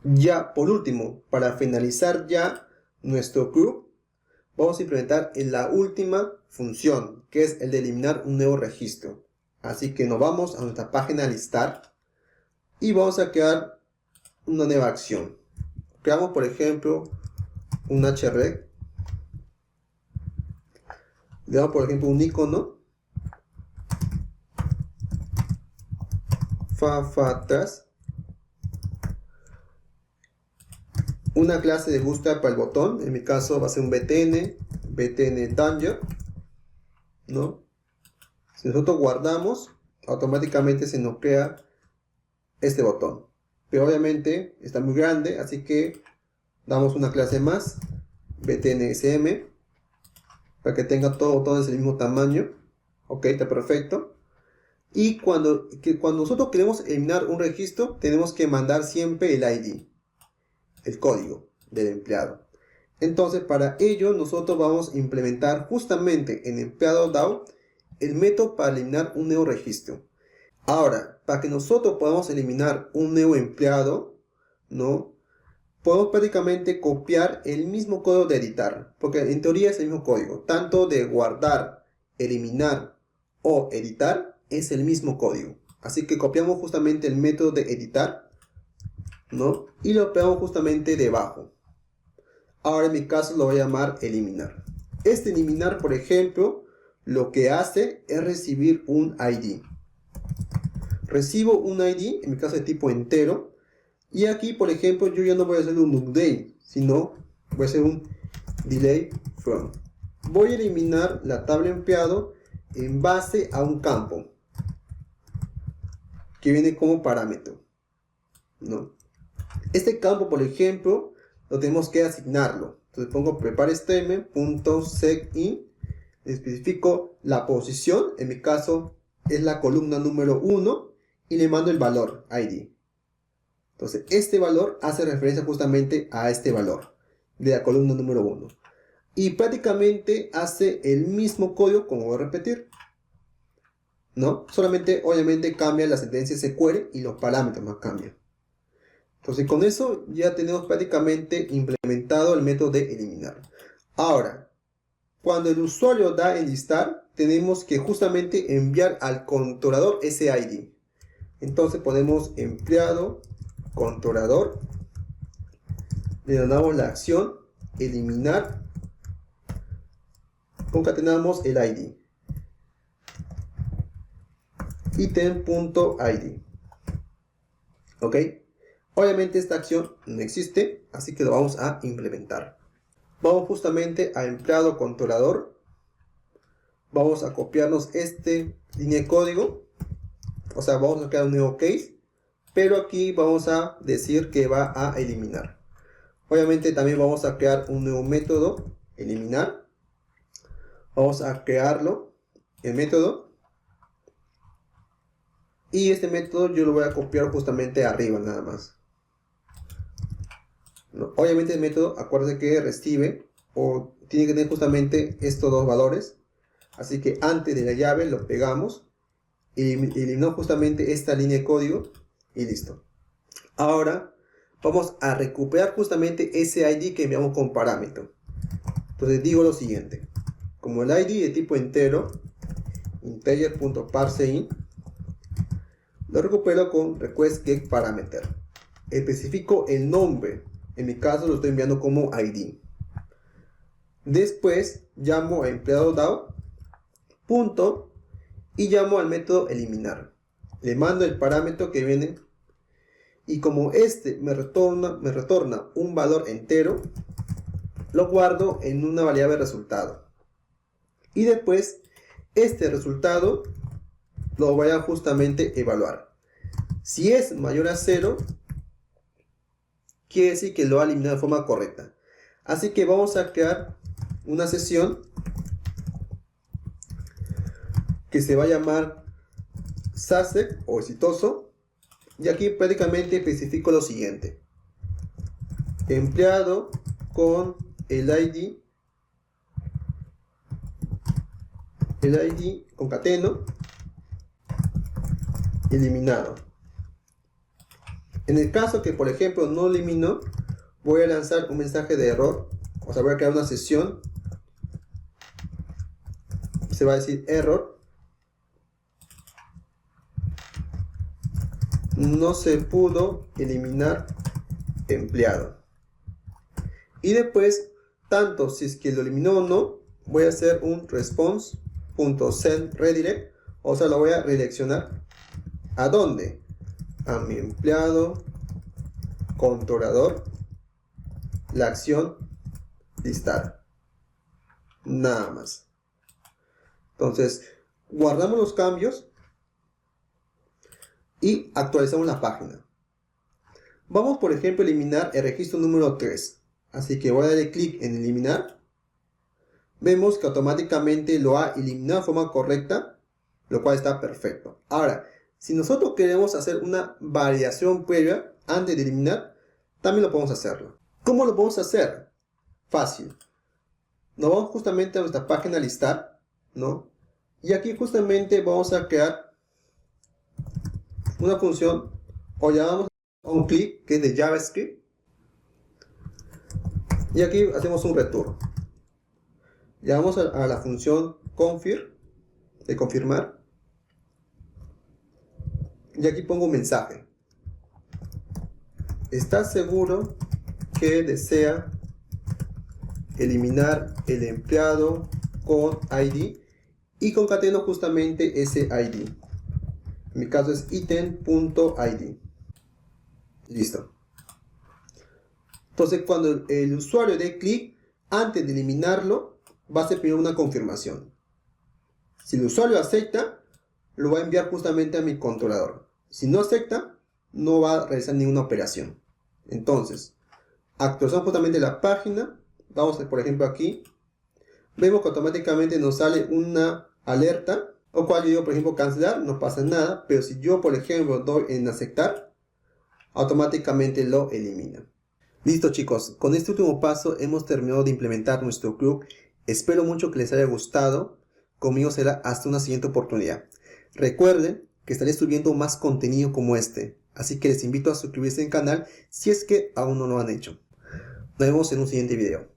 Ya por último, para finalizar ya nuestro group, vamos a implementar en la última función, que es el de eliminar un nuevo registro. Así que nos vamos a nuestra página listar y vamos a crear una nueva acción. Creamos, por ejemplo, un href. Le damos, por ejemplo, un icono. Atrás. Una clase de booster para el botón. En mi caso va a ser un btn danger, ¿no? Si nosotros guardamos, automáticamente se nos crea este botón. Pero obviamente está muy grande, así que damos una clase más, btnsm, para que tenga todo botones del mismo tamaño. Ok, está perfecto. Y cuando nosotros queremos eliminar un registro, tenemos que mandar siempre el ID, el código del empleado. Entonces, para ello, nosotros vamos a implementar justamente en empleado DAO el método para eliminar un nuevo registro. Ahora, para que nosotros podamos eliminar un nuevo empleado, ¿no? Podemos prácticamente copiar el mismo código de editar, porque en teoría es el mismo código, tanto de guardar, eliminar o editar es el mismo código. Así que copiamos justamente el método de editar, ¿no? Y lo pegamos justamente debajo. Ahora en mi caso lo voy a llamar eliminar. Este eliminar, por ejemplo, lo que hace es recibir un ID. Recibo un ID, en mi caso de tipo entero. Y aquí, por ejemplo, yo ya no voy a hacer un update, sino voy a hacer un delay from. Voy a eliminar la tabla empleado en base a un campo que viene como parámetro, ¿no? Este campo, por ejemplo, lo tenemos que asignarlo. Entonces pongo preparestm.setIn, especifico la posición, en mi caso es la columna número 1, y le mando el valor ID. Entonces este valor hace referencia justamente a este valor de la columna número 1. Y prácticamente hace el mismo código, como voy a repetir, ¿no? Solamente obviamente cambia la sentencia SQL y los parámetros más cambian. Entonces con eso ya tenemos prácticamente implementado el método de eliminar. Ahora, cuando el usuario da en listar, tenemos que justamente enviar al controlador ese ID. Entonces ponemos empleado controlador, le damos la acción eliminar, concatenamos el ID, item.id. ok, obviamente esta acción no existe, así que lo vamos a implementar. Vamos justamente a empleado controlador, vamos a copiarnos este línea de código, o sea, vamos a crear un nuevo case, pero aquí vamos a decir que va a eliminar. Obviamente también vamos a crear un nuevo método, eliminar. Vamos a crearlo, el método. Y este método yo lo voy a copiar justamente arriba nada más. ¿No? Obviamente el método, acuérdense que recibe o tiene que tener justamente estos dos valores. Así que antes de la llave lo pegamos. Eliminamos justamente esta línea de código y listo. Ahora vamos a recuperar justamente ese ID que enviamos con parámetro. Entonces digo lo siguiente. Como el ID de tipo entero, integer.parseInt, lo recupero con requestGetParameter. Especifico el nombre. En mi caso lo estoy enviando como ID. Después llamo a empleado DAO, punto, y llamo al método eliminar. Le mando el parámetro que viene. Y como este me retorna un valor entero, lo guardo en una variable resultado. Y después este resultado lo voy a justamente evaluar. Si es mayor a 0, quiere decir que lo ha eliminado de forma correcta. Así que vamos a crear una sesión que se va a llamar success o exitoso. Y aquí prácticamente especifico lo siguiente. Empleado con el ID concateno eliminado. En el caso que por ejemplo no elimino, voy a lanzar un mensaje de error. O sea, voy a crear una sesión. Se va a decir error. No se pudo eliminar empleado. Y después, tanto si es que lo eliminó o no, voy a hacer un response.sendRedirect. O sea, lo voy a redireccionar. ¿A dónde? A mi empleado controlador, la acción listar. Nada más. Entonces, guardamos los cambios y actualizamos la página. Vamos, por ejemplo, a eliminar el registro número 3. Así que voy a darle clic en eliminar. Vemos que automáticamente lo ha eliminado de forma correcta, lo cual está perfecto. Ahora, si nosotros queremos hacer una variación previa antes de eliminar, también lo podemos hacerlo. ¿Cómo lo podemos hacer? Fácil. Nos vamos justamente a nuestra página listar, ¿no? Y aquí justamente vamos a crear una función, o llamamos a un click, que es de JavaScript. Y aquí hacemos un return. Llamamos a la función confirm, de confirmar. Y aquí pongo un mensaje. ¿Estás seguro que desea eliminar el empleado con ID? Y concateno justamente ese ID. En mi caso es item.id. Listo. Entonces cuando el usuario dé clic, antes de eliminarlo, va a hacer primero una confirmación. Si el usuario acepta, lo va a enviar justamente a mi controlador. Si no acepta, no va a realizar ninguna operación. Entonces, actualizamos justamente la página. Vamos, por ejemplo, aquí. Vemos que automáticamente nos sale una alerta, o cual yo digo, por ejemplo, cancelar, no pasa nada. Pero si yo, por ejemplo, doy en aceptar, automáticamente lo elimina. Listo, chicos, con este último paso hemos terminado de implementar nuestro club. Espero mucho que les haya gustado. Conmigo será hasta una siguiente oportunidad. Recuerden que estaré subiendo más contenido como este, así que les invito a suscribirse al canal si es que aún no lo han hecho. Nos vemos en un siguiente video.